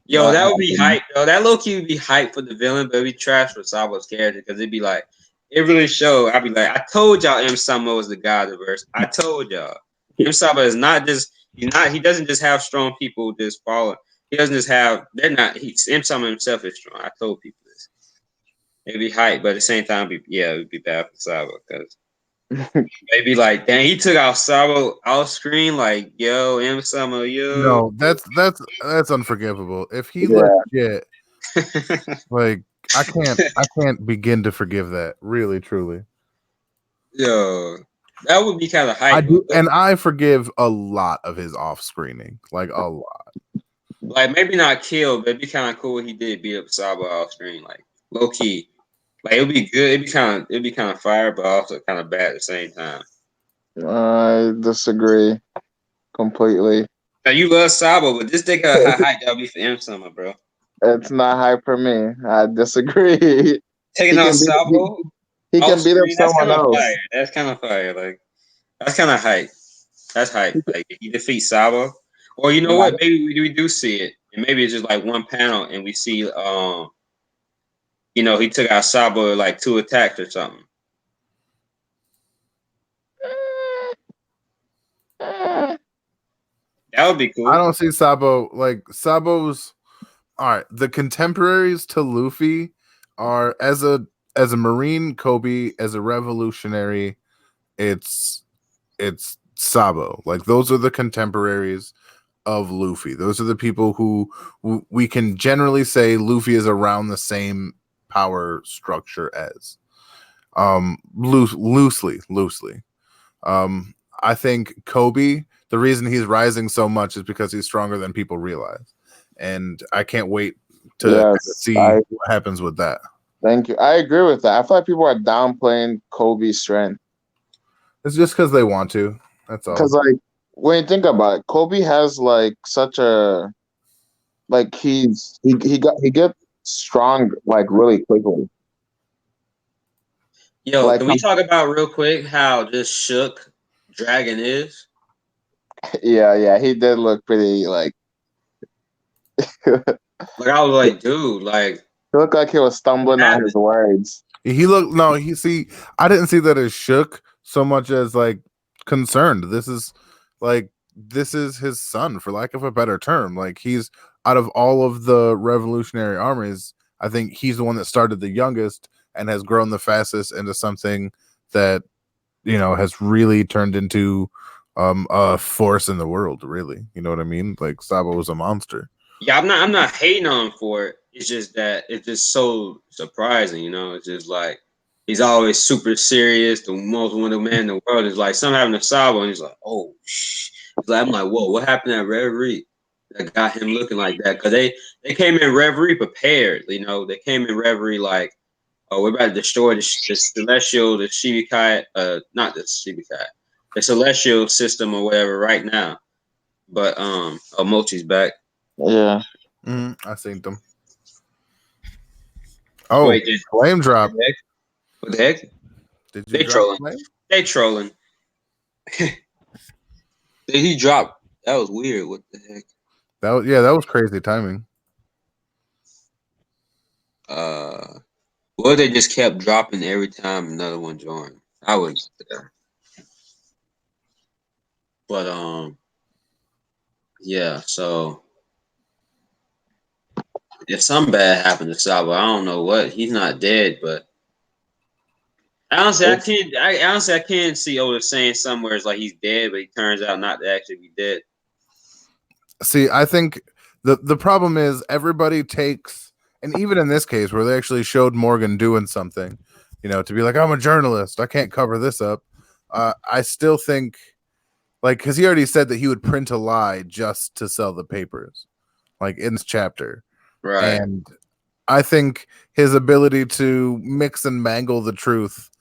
Speaker 1: Yo,
Speaker 5: Not
Speaker 1: that would be
Speaker 5: happening.
Speaker 1: hype, though. That low key would be hype for the villain, but it'd be trash for Sabo's character because it'd be like, it really showed. I'd be like, I told y'all M Summer was the god of the verse. I told y'all. M Summer is not just, he doesn't just have strong people just following. He doesn't just have, M Summer himself is strong. I told people this. It'd be hype, but at the same time, it'd be bad for Sabo because maybe like, dang, he took out Sabo off screen, like, yo, M Summer, yo.
Speaker 3: No, that's unforgivable. If he
Speaker 5: Yeah.
Speaker 3: legit, like, I can't begin to forgive that. Really, truly.
Speaker 1: Yo, that would be kind of hype.
Speaker 3: I do, and I forgive a lot of his off screening, like a lot.
Speaker 1: Like maybe not kill, but it'd be kind of cool if he did beat up Sabo off screen, like low key. Like it'd be good. It'd be kind of fire, but also kind of bad at the same time.
Speaker 5: I disagree completely.
Speaker 1: Now you love Sabo, but this nigga hype that'll be for M Summer, bro.
Speaker 5: It's not hype for me. I disagree.
Speaker 1: Taking out Sabo,
Speaker 5: he can beat up
Speaker 1: that's kind
Speaker 5: someone
Speaker 1: of
Speaker 5: else.
Speaker 1: fire. That's kind of fire. Like that's kind of hype. That's hype. Like if he defeats Sabo, or you know what? Maybe we do see it, and maybe it's just like one panel, and we see he took out Sabo like 2 attacks or something. That would be cool.
Speaker 3: I don't see Sabo, like Sabo's. All right, the contemporaries to Luffy are as a Marine, Kobe, as a revolutionary, it's Sabo. Like those are the contemporaries of Luffy. Those are the people who we can generally say Luffy is around the same power structure as. Loosely. I think Kobe, the reason he's rising so much is because he's stronger than people realize. And I can't wait to see what happens with that.
Speaker 5: Thank you. I agree with that. I feel like people are downplaying Kobe's strength.
Speaker 3: It's just because they want to. That's all.
Speaker 5: Because like when you think about it, Kobe has like such a like he gets strong like really quickly.
Speaker 1: Yo,
Speaker 5: Like,
Speaker 1: can we talk about real quick how just shook Dragon is?
Speaker 5: Yeah, he did look pretty like.
Speaker 1: Like I was like, dude, like
Speaker 5: he looked like he was stumbling on his words.
Speaker 3: He looked I didn't see that as shook so much as like concerned. This is his son, for lack of a better term. Like he's out of all of the revolutionary armies, I think he's the one that started the youngest and has grown the fastest into something that, you know, has really turned into a force in the world, really. You know what I mean? Like Sabo was a monster.
Speaker 1: Yeah, I'm not hating on him for it. It's just that it's just so surprising, you know. It's just like he's always super serious, the most wonderful man in the world. Is like something happened to Sabo, and he's like, oh shh. Like, I'm like, whoa, what happened at Reverie that got him looking like that? Because they came in Reverie prepared, you know. They came in Reverie like, oh, we're about to destroy the Celestial, the Shibikai, not the Shibikai, the Celestial system or whatever right now. But Mochi's back.
Speaker 5: Yeah.
Speaker 3: I seen them. Oh, wait, flame drop.
Speaker 1: What the heck?
Speaker 3: Did you
Speaker 1: they trolling. They trolling. Did he drop? That was weird. What the heck?
Speaker 3: That was crazy timing.
Speaker 1: Well, they just kept dropping every time another one joined. I was there. But yeah, so if something bad happened to Sabo, I don't know what. He's not dead, but honestly, I can't see Oda saying somewhere it's like he's dead, but he turns out not to actually be dead.
Speaker 3: See, I think the problem is everybody takes, and even in this case where they actually showed Morgan doing something, you know, to be like, I'm a journalist, I can't cover this up. I still think, like, because he already said that he would print a lie just to sell the papers, like in this chapter.
Speaker 1: Right.
Speaker 3: And I think his ability to mix and mangle the truth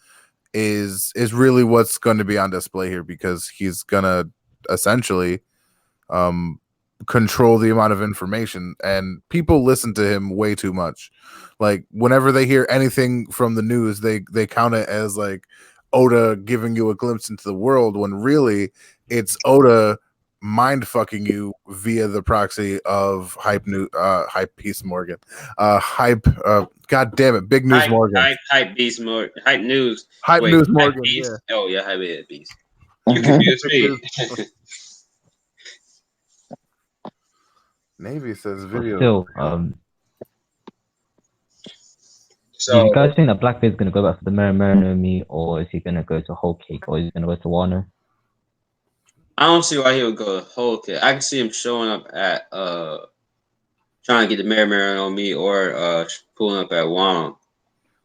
Speaker 3: is really what's going to be on display here, because he's gonna essentially control the amount of information, and people listen to him way too much. Like whenever they hear anything from the news, they count it as like Oda giving you a glimpse into the world, when really it's Oda mind fucking you via the proxy of Hype Beast Morgan, god damn it, Big News Morgan,
Speaker 1: Hype Beast Morgan, Hype News,
Speaker 3: News Morgan.
Speaker 1: Hype Beast?
Speaker 3: Yeah.
Speaker 1: Oh yeah, Hype Beast. You confuse me.
Speaker 3: Navy says video.
Speaker 4: Still,
Speaker 1: so
Speaker 4: do you guys think that Blackbeard's gonna go back for the Mera no Mi, or is he gonna go to Whole Cake, or is he gonna go to Wano?
Speaker 1: I don't see why he would go to Whole Cake. I can see him showing up at trying to get the Mera on me, or pulling up at Wano.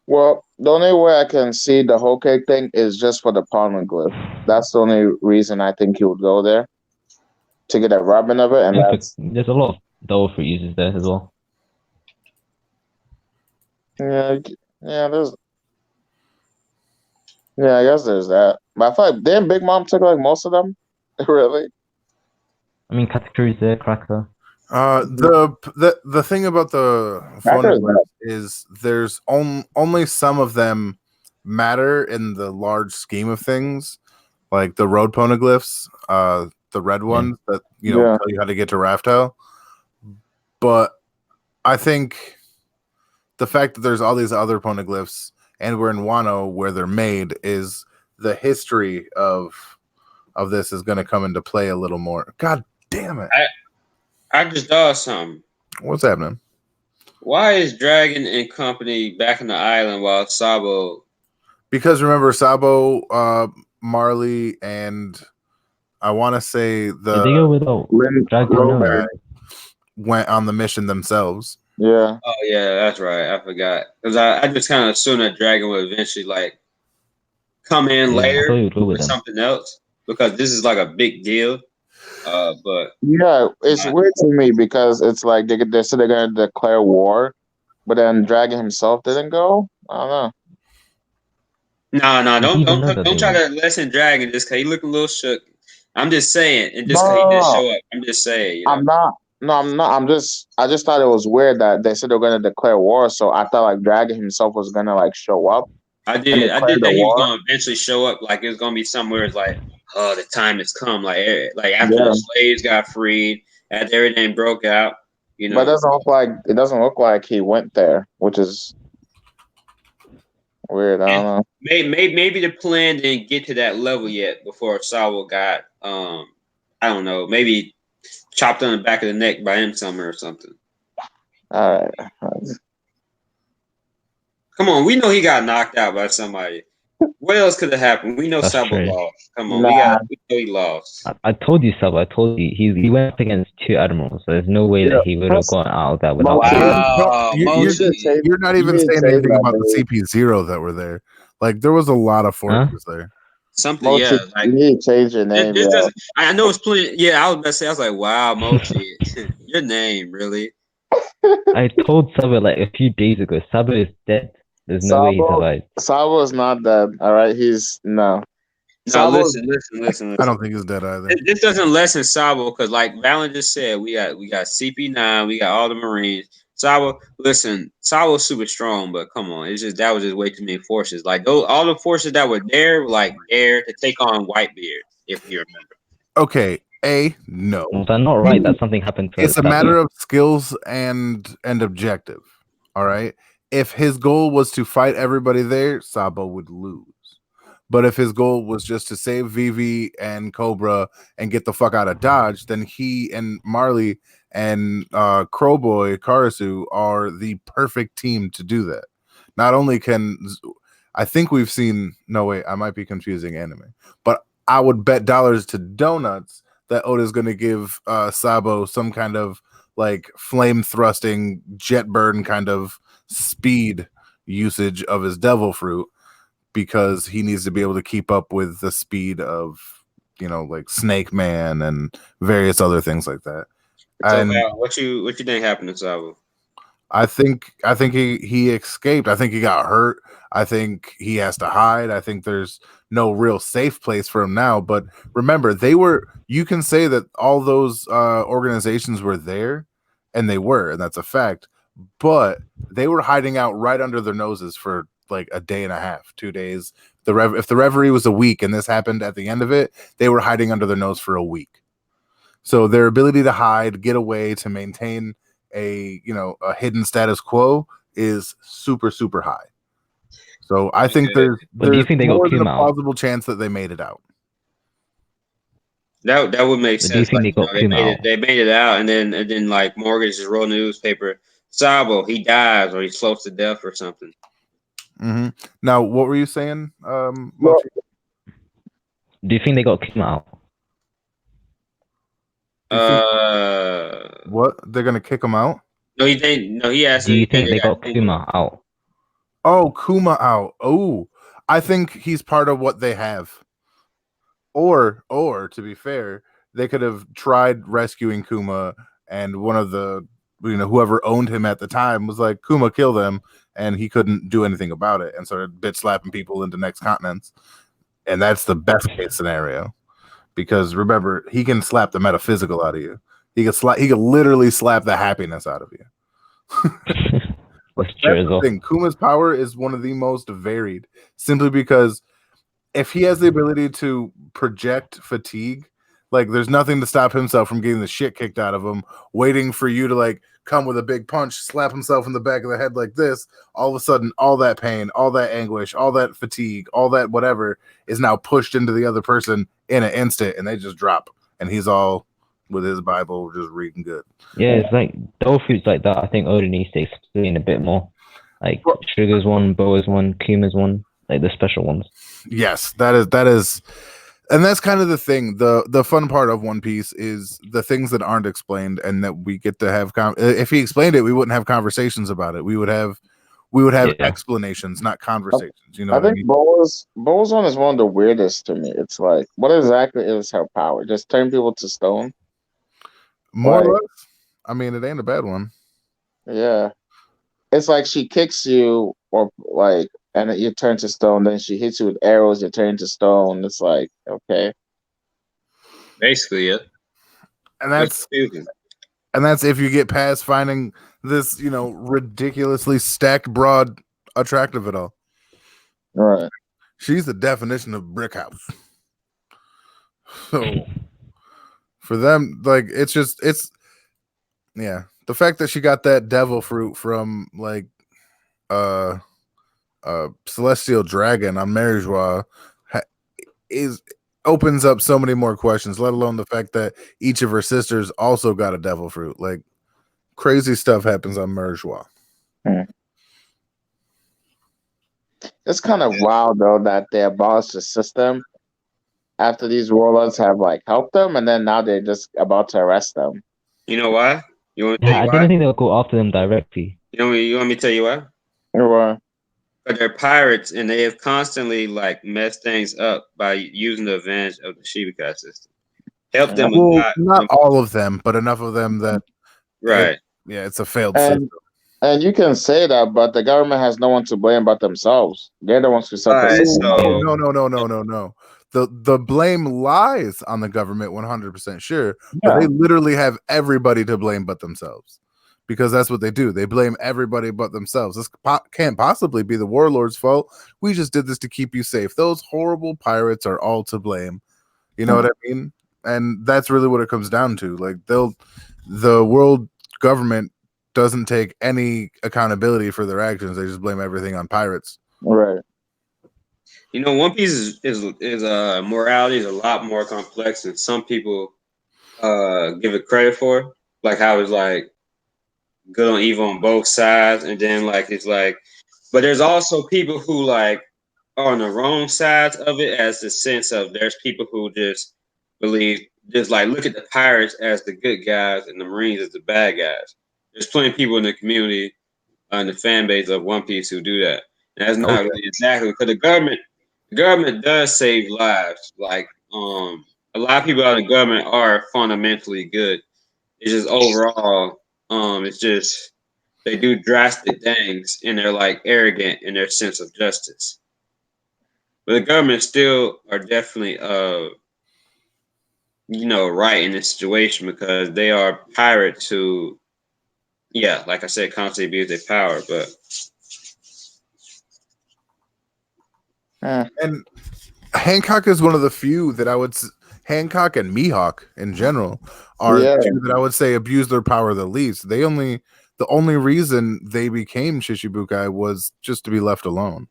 Speaker 5: Well, the only way I can see the Whole Cake thing is just for the Poneglyph. That's the only reason I think he would go there, to get a rubbing of it, and
Speaker 4: there's a lot of Dole fruit users there as well.
Speaker 5: I guess there's that. But I feel like damn Big Mom took like most of them. Really?
Speaker 4: I mean, Katakuri's there, Cracker.
Speaker 3: The thing about the phonoglyphs is there's only some of them matter in the large scheme of things, like the road poneglyphs, the red ones that tell you how to get to Raftel. But I think the fact that there's all these other poneglyphs and we're in Wano where they're made, is the history of this is going to come into play a little more. God damn it.
Speaker 1: I just thought something.
Speaker 3: What's happening?
Speaker 1: Why is Dragon and company back in the island while Sabo?
Speaker 3: Because remember, Sabo, Marley, and I want to say
Speaker 4: Did they go without Dragon?
Speaker 3: Went on the mission themselves.
Speaker 5: Yeah.
Speaker 1: Oh yeah, that's right. I forgot, because I just kind of assumed that Dragon would eventually like come in later with something else. because this is like a big deal. But
Speaker 5: Yeah, it's
Speaker 1: I,
Speaker 5: weird to me because it's like they said they're gonna declare war, but then Dragon himself didn't go. I don't know.
Speaker 1: no,
Speaker 4: Did he even know that
Speaker 1: don't
Speaker 4: they
Speaker 1: try
Speaker 4: went?
Speaker 1: to lessen Dragon just because he looking a little shook. I'm just saying, and
Speaker 5: No,
Speaker 1: just because he
Speaker 5: no,
Speaker 1: didn't
Speaker 5: no.
Speaker 1: show up, I'm just saying, you know.
Speaker 5: I'm not. No, I'm not. I just thought it was weird that they said they're gonna declare war. So I thought like Dragon himself was gonna like show up and
Speaker 1: I
Speaker 5: declare
Speaker 1: did
Speaker 5: the
Speaker 1: that. He was
Speaker 5: war.
Speaker 1: gonna eventually show up. Like it was gonna be somewhere. It's like, oh, the time has come. Like after the
Speaker 5: Yeah,
Speaker 1: slaves got freed, after everything broke out, you
Speaker 5: but
Speaker 1: know.
Speaker 5: it doesn't look like he went there, which is weird. I don't know.
Speaker 1: Maybe the plan didn't get to that level yet before Sawa got I don't know, maybe chopped on the back of the neck by him somewhere or something.
Speaker 5: All right.
Speaker 1: Come on, we know he got knocked out by somebody. What else could have happened? We know
Speaker 4: That's
Speaker 1: Sabo
Speaker 4: true.
Speaker 1: lost. Come on,
Speaker 5: Nah.
Speaker 1: we know he lost.
Speaker 4: I told you, Sub. I told you he went up against 2 admirals, so there's no way
Speaker 5: Yeah,
Speaker 4: that he would have
Speaker 5: plus-
Speaker 4: gotten out of that without.
Speaker 5: Mochi,
Speaker 4: getting-
Speaker 1: Wow,
Speaker 3: You-
Speaker 5: you
Speaker 1: Mochi.
Speaker 5: did say
Speaker 3: You're not
Speaker 5: you
Speaker 3: even
Speaker 5: did
Speaker 3: saying
Speaker 5: say
Speaker 3: anything
Speaker 5: that,
Speaker 3: about the
Speaker 5: dude.
Speaker 3: CP0 that were there. Like there was a lot of forces there.
Speaker 1: Something,
Speaker 5: Mochi,
Speaker 1: yeah. Like
Speaker 5: you need to change your name.
Speaker 1: this
Speaker 5: Yeah.
Speaker 1: doesn't. I know it's plenty. Yeah, I was about to say. I was like, wow, Mochi, your name really.
Speaker 4: I told Saba like a few days ago. Saba is dead. There's no way he's
Speaker 5: Sabo,
Speaker 4: alive.
Speaker 5: Sabo is not dead. All right, he's no.
Speaker 1: No,
Speaker 5: Sabo,
Speaker 1: listen.
Speaker 3: I don't think he's dead either.
Speaker 1: This doesn't lessen Sabo because, like Valen just said, we got CP9, we got all the Marines. Sabo, listen, Sabo's super strong, but come on, it's just that was just way too many forces. Like those, all the forces that were there, were like there to take on Whitebeard, if you remember.
Speaker 3: Okay, no.
Speaker 4: Was I not right that something happened to
Speaker 3: It's a
Speaker 4: Saba?
Speaker 3: matter of skills and objective. All right. If his goal was to fight everybody there, Sabo would lose. But if his goal was just to save Vivi and Cobra and get the fuck out of Dodge, then he and Marley and Crowboy Karasu are the perfect team to do that. Not only can I think we've seen I might be confusing anime, but I would bet dollars to donuts that Oda's going to give Sabo some kind of like flame thrusting jet burn kind of speed usage of his devil fruit because he needs to be able to keep up with the speed of like Snake Man and various other things like that.
Speaker 1: So,
Speaker 3: And
Speaker 1: what you think happened to Sabo?
Speaker 3: I think he escaped. I think he got hurt. I think he has to hide. I think there's no real safe place for him now. But remember, you can say that all those organizations were there, and they were, and that's a fact. But they were hiding out right under their noses for like a day and a half, 2 days. If the reverie was a week and this happened at the end of it, they were hiding under their nose for a week. So their ability to hide, get away, to maintain a hidden status quo is super, super high. So I think there's
Speaker 4: But do you think they got
Speaker 3: more than a
Speaker 4: Kuma out?
Speaker 3: plausible chance that they made it out.
Speaker 1: That would make
Speaker 4: But
Speaker 1: sense.
Speaker 4: do you think they got Kuma out?
Speaker 1: They made it out, and then like Morgan just wrote in the newspaper, Sabo, he dies or he floats to death or something.
Speaker 3: Mm-hmm. Now, what were you saying,
Speaker 5: Well,
Speaker 3: Mochi?
Speaker 4: Do you think they got Kuma out?
Speaker 3: What? They're gonna kick him out?
Speaker 1: No, he didn't. No, he asked.
Speaker 4: Do you think they got Kuma out?
Speaker 3: Oh, Kuma out. Oh, I think he's part of what they have. Or to be fair, they could have tried rescuing Kuma, and one of the whoever owned him at the time was like, Kuma, kill them, and he couldn't do anything about it, and started bitch slapping people into next continents. And that's the best case scenario, because remember, he can slap the metaphysical out of you. He could literally slap the happiness out of you.
Speaker 4: That's true as well.
Speaker 3: Thing. Kuma's power is one of the most varied, simply because if he has the ability to project fatigue, like there's nothing to stop himself from getting the shit kicked out of him, waiting for you to like come with a big punch, slap himself in the back of the head like this. All of a sudden, all that pain, all that anguish, all that fatigue, all that whatever is now pushed into the other person in an instant, and they just drop, and he's all with his Bible just reading good.
Speaker 4: Yeah, it's like devil fruits like that. I think Oda needs to explain a bit more. Like Sugar's one, Boa's one, Kuma's one, like the special ones.
Speaker 3: Yes, that is, and that's kind of the thing. The fun part of One Piece is the things that aren't explained, and that we get to have. If he explained it, we wouldn't have conversations about it. We would we would have
Speaker 4: Yeah.
Speaker 3: explanations, not conversations. You know
Speaker 5: I
Speaker 3: what I
Speaker 5: think
Speaker 3: mean?
Speaker 5: Boa's one is one of the weirdest to me. It's like, what exactly is her power? Just turn people to stone?
Speaker 3: More or
Speaker 5: Like,
Speaker 3: less. I mean, it ain't a bad one.
Speaker 5: yeah. It's like she kicks you, or like, and then you turn to stone. Then she hits you with arrows. You turn to stone. It's like, okay,
Speaker 1: Basically, yeah.
Speaker 3: And
Speaker 1: It's
Speaker 3: that's
Speaker 1: confusing.
Speaker 3: if you get past finding this, ridiculously stacked broad attractive at all.
Speaker 5: right?
Speaker 3: She's the definition of brick house. So for them, like, it's yeah. The fact that she got that devil fruit from like celestial dragon on Marijois opens up so many more questions, let alone the fact that each of her sisters also got a devil fruit. Like, crazy stuff happens on Marijois.
Speaker 5: It's kind of wild though that they abolished the system after these warlords have like helped them, and then now they're just about to arrest them.
Speaker 1: You know why? You want me to tell
Speaker 4: Yeah,
Speaker 1: you
Speaker 4: I
Speaker 1: why?
Speaker 4: didn't think they'll go after them directly.
Speaker 1: You want me to tell you why?
Speaker 5: Or,
Speaker 1: But they're pirates, and they have constantly like messed things up by using the advantage of the Shibukai system. Help them a
Speaker 3: Well,
Speaker 1: lot.
Speaker 3: not all of them, but enough of them that
Speaker 1: Right.
Speaker 3: it's a failed system.
Speaker 5: and you can say that, but the government has no one to blame but themselves. They're the ones who set the
Speaker 1: Right,
Speaker 5: system up.
Speaker 1: so-
Speaker 3: No. The blame lies on the government 100% sure, but
Speaker 5: Yeah.
Speaker 3: they literally have everybody to blame but themselves, because that's what they do. They blame everybody but themselves. This can't possibly be the warlord's fault. We just did this to keep you safe. Those horrible pirates are all to blame. You know what I mean? And that's really what it comes down to. Like, the world government doesn't take any accountability for their actions. They just blame everything on pirates.
Speaker 5: Right.
Speaker 1: You know, One Piece is morality is a lot more complex than some people give it credit for. Like how it's like good on evil on both sides, and then like it's like, but there's also people who like are on the wrong sides of it, as the sense of there's people who just believe, just like look at the pirates as the good guys and the Marines as the bad guys. There's plenty of people in the community and the fan base of One Piece who do that. And that's not really exactly because the government does save lives. Like a lot of people out of the government are fundamentally good. It's just overall, it's just they do drastic things and they're like arrogant in their sense of justice. But the government still are definitely right in this situation because they are pirates who, yeah, like I said, constantly abuse their power. But
Speaker 3: And Hancock is one of the few that I would Hancock and Mihawk in general are two that I would say abuse their power the least. The only reason they became Shishibukai was just to be left alone.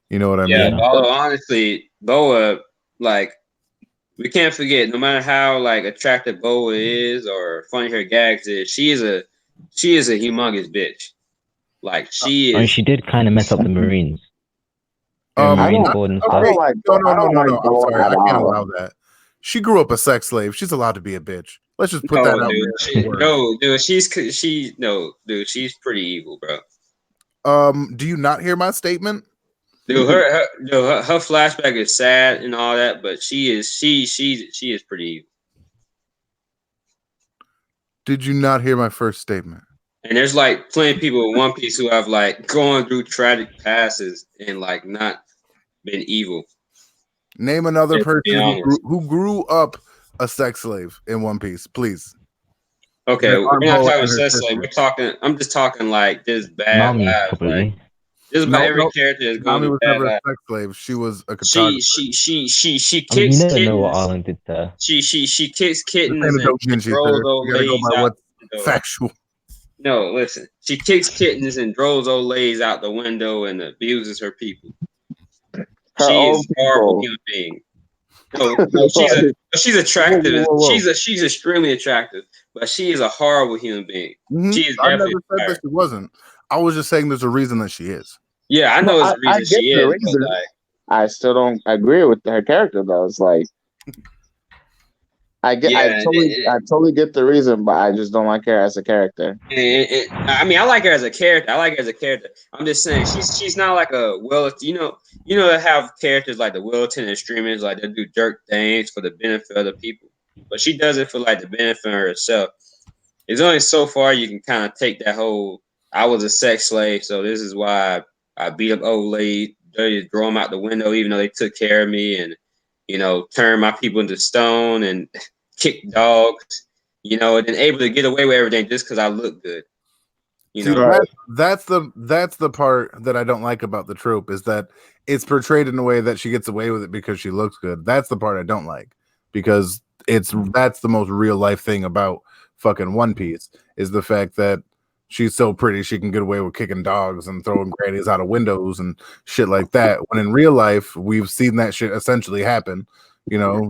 Speaker 3: You know what I mean?
Speaker 1: Honestly, Boa, like, we can't forget, no matter how like attractive Boa is or funny her gags is, she is a humongous bitch. Like she is.
Speaker 4: And she did kind of mess up the Marines. Marine Code and stuff.
Speaker 3: No. I'm sorry, I can't allow that. She grew up a sex slave. She's allowed to be a bitch. Let's just put that out there.
Speaker 1: She's pretty evil, bro.
Speaker 3: Do you not hear my statement?
Speaker 1: Dude, her flashback is sad and all that, but she is pretty evil.
Speaker 3: Did you not hear my first statement?
Speaker 1: And there's like plenty of people in One Piece who have like gone through tragic passes and like not been evil.
Speaker 3: Name another person who grew up a sex slave in One Piece, please.
Speaker 1: Okay, we're not talking sex slave. I'm just talking like this bad life. Like, just about every character is going through bad life.
Speaker 3: Sex slave. She was a photographer.
Speaker 1: She kicks
Speaker 4: you never
Speaker 1: kittens.
Speaker 4: know what Arlen did there.
Speaker 1: She kicks kittens and throws old ladies out the window.
Speaker 3: Factual.
Speaker 1: No, listen. She kicks kittens and throws old ladies out the window and abuses her people. She is a horrible human being. No, she's attractive. Whoa. She's extremely attractive, but she is a horrible human being.
Speaker 3: Mm-hmm.
Speaker 1: She is
Speaker 3: I never said that she wasn't. I was just saying there's a reason that she is.
Speaker 1: Yeah, I know there's a reason she is. But like,
Speaker 5: I still don't agree with her character though. It's like
Speaker 1: Yeah,
Speaker 5: I totally get the reason, but I just don't like her as a character.
Speaker 1: I mean, I like her as a character. I like her as a character. I'm just saying she's not like a they have characters like the well-intended streamers, like they do jerk things for the benefit of the people, but she does it for like the benefit of herself. There's only so far you can kind of take that whole I was a sex slave, so this is why I beat up old lady, throw them out the window, even though they took care of me, and turn my people into stone and kick dogs, and then able to get away with everything just because I look good.
Speaker 3: See, that's the part that I don't like about the trope is that it's portrayed in a way that she gets away with it because she looks good. That's the part I don't like because that's the most real life thing about fucking One Piece is the fact that she's so pretty she can get away with kicking dogs and throwing grannies out of windows and shit like that. When in real life we've seen that shit essentially happen.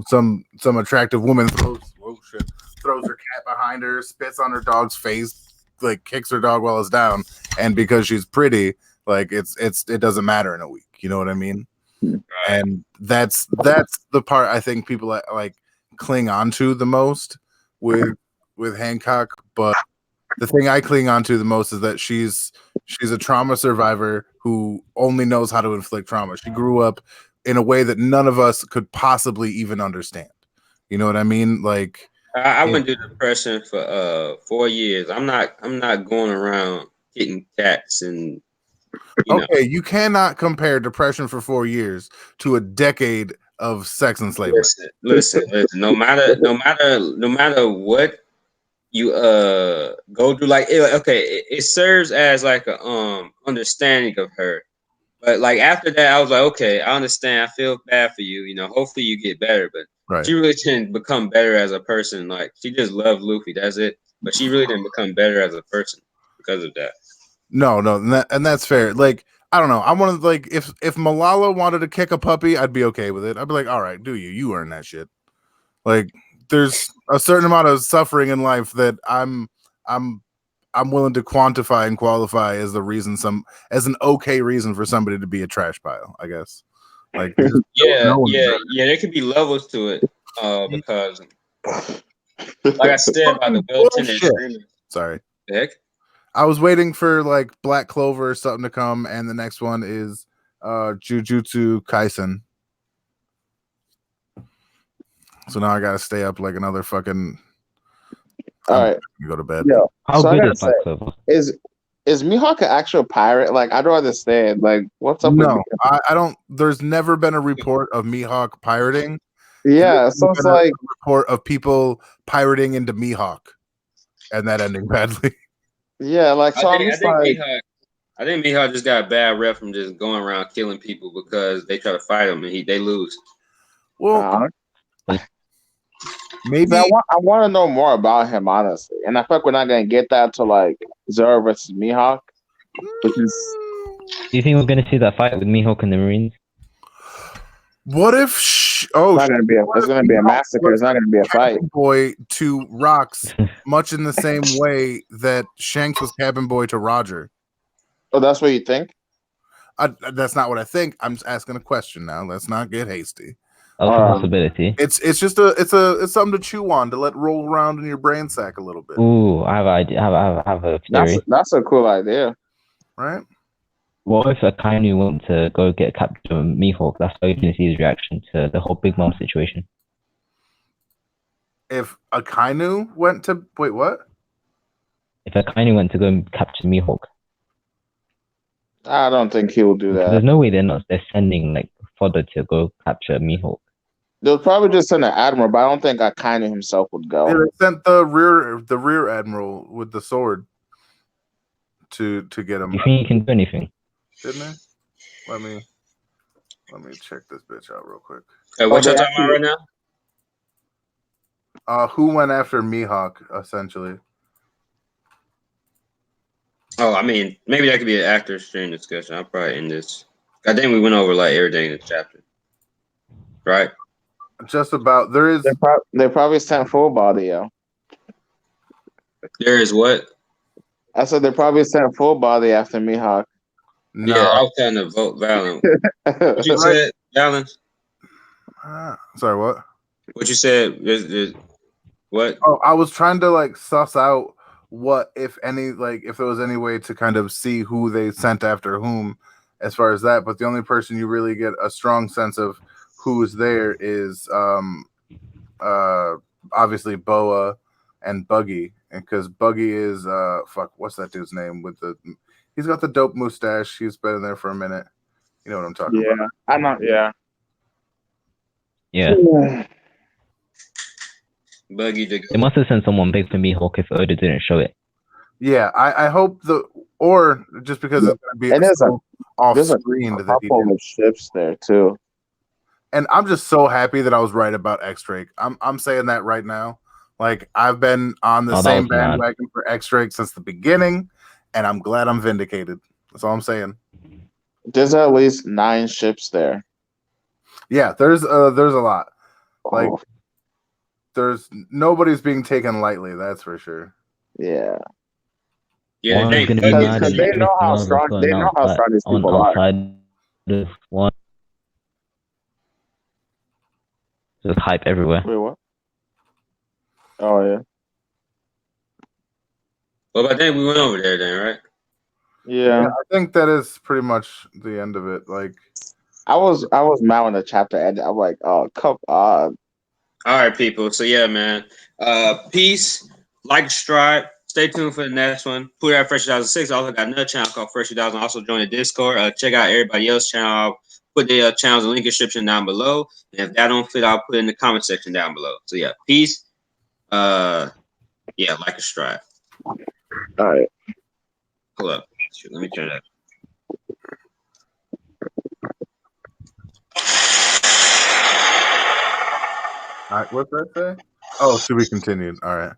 Speaker 3: Some attractive woman throws her cat behind her, spits on her dog's face, like kicks her dog while it's down, and because she's pretty, like it doesn't matter in a week. You know what I mean?
Speaker 1: Right.
Speaker 3: And that's the part I think people like cling on to the most with Hancock. But the thing I cling on to the most is that she's a trauma survivor who only knows how to inflict trauma. She grew up in a way that none of us could possibly even understand. You know what I mean? Like
Speaker 1: I went through depression for 4 years. I'm not going around hitting cats and
Speaker 3: you cannot compare depression for 4 years to a decade of sex and slavery.
Speaker 1: Listen. No matter what you go through, like it serves as like a understanding of her. But like after that, I was like, okay, I understand. I feel bad for you. Hopefully you get better. But
Speaker 3: right.
Speaker 1: She really didn't become better as a person. Like she just loved Luffy. That's it. But she really didn't become better as a person because of that.
Speaker 3: No, and that's fair. Like I don't know. I want to like if Malala wanted to kick a puppy, I'd be okay with it. I'd be like, all right, do you earn that shit? Like there's a certain amount of suffering in life that I'm willing to quantify and qualify as the reason as an okay reason for somebody to be a trash pile, I guess. Like
Speaker 1: there could be levels to it. Because like I said about the well-intended streamers.
Speaker 3: Sorry.
Speaker 1: Heck?
Speaker 3: I was waiting for like Black Clover or something to come, and the next one is Jujutsu Kaisen. So now I gotta stay up like another fucking.
Speaker 5: All right,
Speaker 3: you go to bed.
Speaker 5: Yeah.
Speaker 4: How good is Black Clover?
Speaker 5: Is Mihawk an actual pirate? Like I don't understand. Like what's up?
Speaker 3: No, I don't. There's never been a report of Mihawk pirating.
Speaker 5: Yeah, so it's like
Speaker 3: a report of people pirating into Mihawk, and that ending badly.
Speaker 5: Yeah, like so I
Speaker 1: think Mihawk just got a bad rep from just going around killing people because they try to fight him and they lose.
Speaker 3: Well, maybe
Speaker 5: I want to know more about him, honestly, and I feel like we're not gonna get that until like Zoro versus Mihawk, which is.
Speaker 4: Do you think we're gonna see that fight with Mihawk and the Marines?
Speaker 3: What if?
Speaker 5: It's not gonna be a massacre. It's not gonna be a fight.
Speaker 3: Boy to Rocks, much in the same way that Shanks was Cabin Boy to Roger.
Speaker 5: Oh, that's what you think?
Speaker 3: That's not what I think. I'm just asking a question now. Let's not get hasty.
Speaker 4: That's a possibility.
Speaker 3: It's just it's something to chew on to let roll around in your brain sack a little bit.
Speaker 4: Ooh, I have an idea. I have a theory.
Speaker 5: That's a cool idea,
Speaker 3: right?
Speaker 4: What if Akainu wants to go get captured Mihawk? That's how you're going to see his reaction to the whole Big Mom situation.
Speaker 3: If Akainu went to wait, what?
Speaker 4: If Akainu went to go and capture Mihawk,
Speaker 5: I don't think he will do that.
Speaker 4: There's no way they're sending like fodder to go capture Mihawk.
Speaker 5: They'll probably just send an admiral, but I don't think Akainu himself would go.
Speaker 3: Yeah, they sent the rear admiral with the sword to get him.
Speaker 4: You think he can do anything?
Speaker 3: Didn't they? Let me check this bitch out real quick.
Speaker 1: What y'all talking about right
Speaker 3: now? Who went after Mihawk, essentially?
Speaker 1: Oh, I mean, maybe that could be an actor stream discussion. I'll probably end this. I think we went over like everything in the chapter, right?
Speaker 3: Just about. There is.
Speaker 5: They probably sent full body, yo.
Speaker 1: There is what?
Speaker 5: I said they probably sent full body after Mihawk.
Speaker 1: No. Yeah, I was trying to vote Valen. What you said, Valen?
Speaker 3: Sorry, what?
Speaker 1: What you said? What?
Speaker 3: Oh, I was trying to like suss out what, if any, like if there was any way to kind of see who they sent after whom as far as that. But the only person you really get a strong sense of who's there is obviously Boa and Buggy, because Buggy is fuck, what's that dude's name with the, he's got the dope mustache. He's been in there for a minute. You know what I'm talking about.
Speaker 5: Yeah, I know. Yeah.
Speaker 4: Yeah.
Speaker 1: Buggy the
Speaker 4: They must have sent someone big for Mihawk if Oda didn't show it.
Speaker 3: Yeah, I hope or just because it's gonna be
Speaker 5: And there's
Speaker 3: so off
Speaker 5: There's a
Speaker 3: screen that he
Speaker 5: couple
Speaker 3: did.
Speaker 5: of ships there too.
Speaker 3: And I'm just so happy that I was right about X Drake. I'm saying that right now. Like I've been on the
Speaker 4: Oh, that
Speaker 3: same
Speaker 4: was mad.
Speaker 3: bandwagon for X Drake since the beginning, and I'm glad I'm vindicated. That's all I'm saying.
Speaker 5: There's at least 9 ships there.
Speaker 3: Yeah, there's a lot. Like
Speaker 5: Oh,
Speaker 3: there's nobody's being taken lightly, that's for sure.
Speaker 5: yeah.
Speaker 1: Yeah,
Speaker 4: One's
Speaker 1: they
Speaker 4: gonna be
Speaker 1: Buggy's
Speaker 4: mad
Speaker 5: Because
Speaker 4: and
Speaker 5: they know how
Speaker 4: everything
Speaker 5: strong
Speaker 4: else
Speaker 5: they know how strong these
Speaker 4: on
Speaker 5: people are.
Speaker 4: outside of one. Just hype everywhere.
Speaker 5: Wait, what? Oh yeah.
Speaker 1: Well, I think we went over there then, right?
Speaker 5: Yeah.
Speaker 3: I think that is pretty much the end of it. Like
Speaker 5: I was mad when the chapter ended. I'm like, oh come on.
Speaker 1: All right, people. So yeah, man. Peace. Like, subscribe. Stay tuned for the next one. Put out Fresh 2006. I also got another channel called Fresh 2000. Also join the Discord. Check out everybody else's channel. I'll put their channels in the link description down below. And if that don't fit, I'll put it in the comment section down below. So yeah, peace. Yeah, like and subscribe.
Speaker 5: All right.
Speaker 1: Hold up. Shoot, let me turn that.
Speaker 3: all right, what's that say? Oh, to be continued. All right.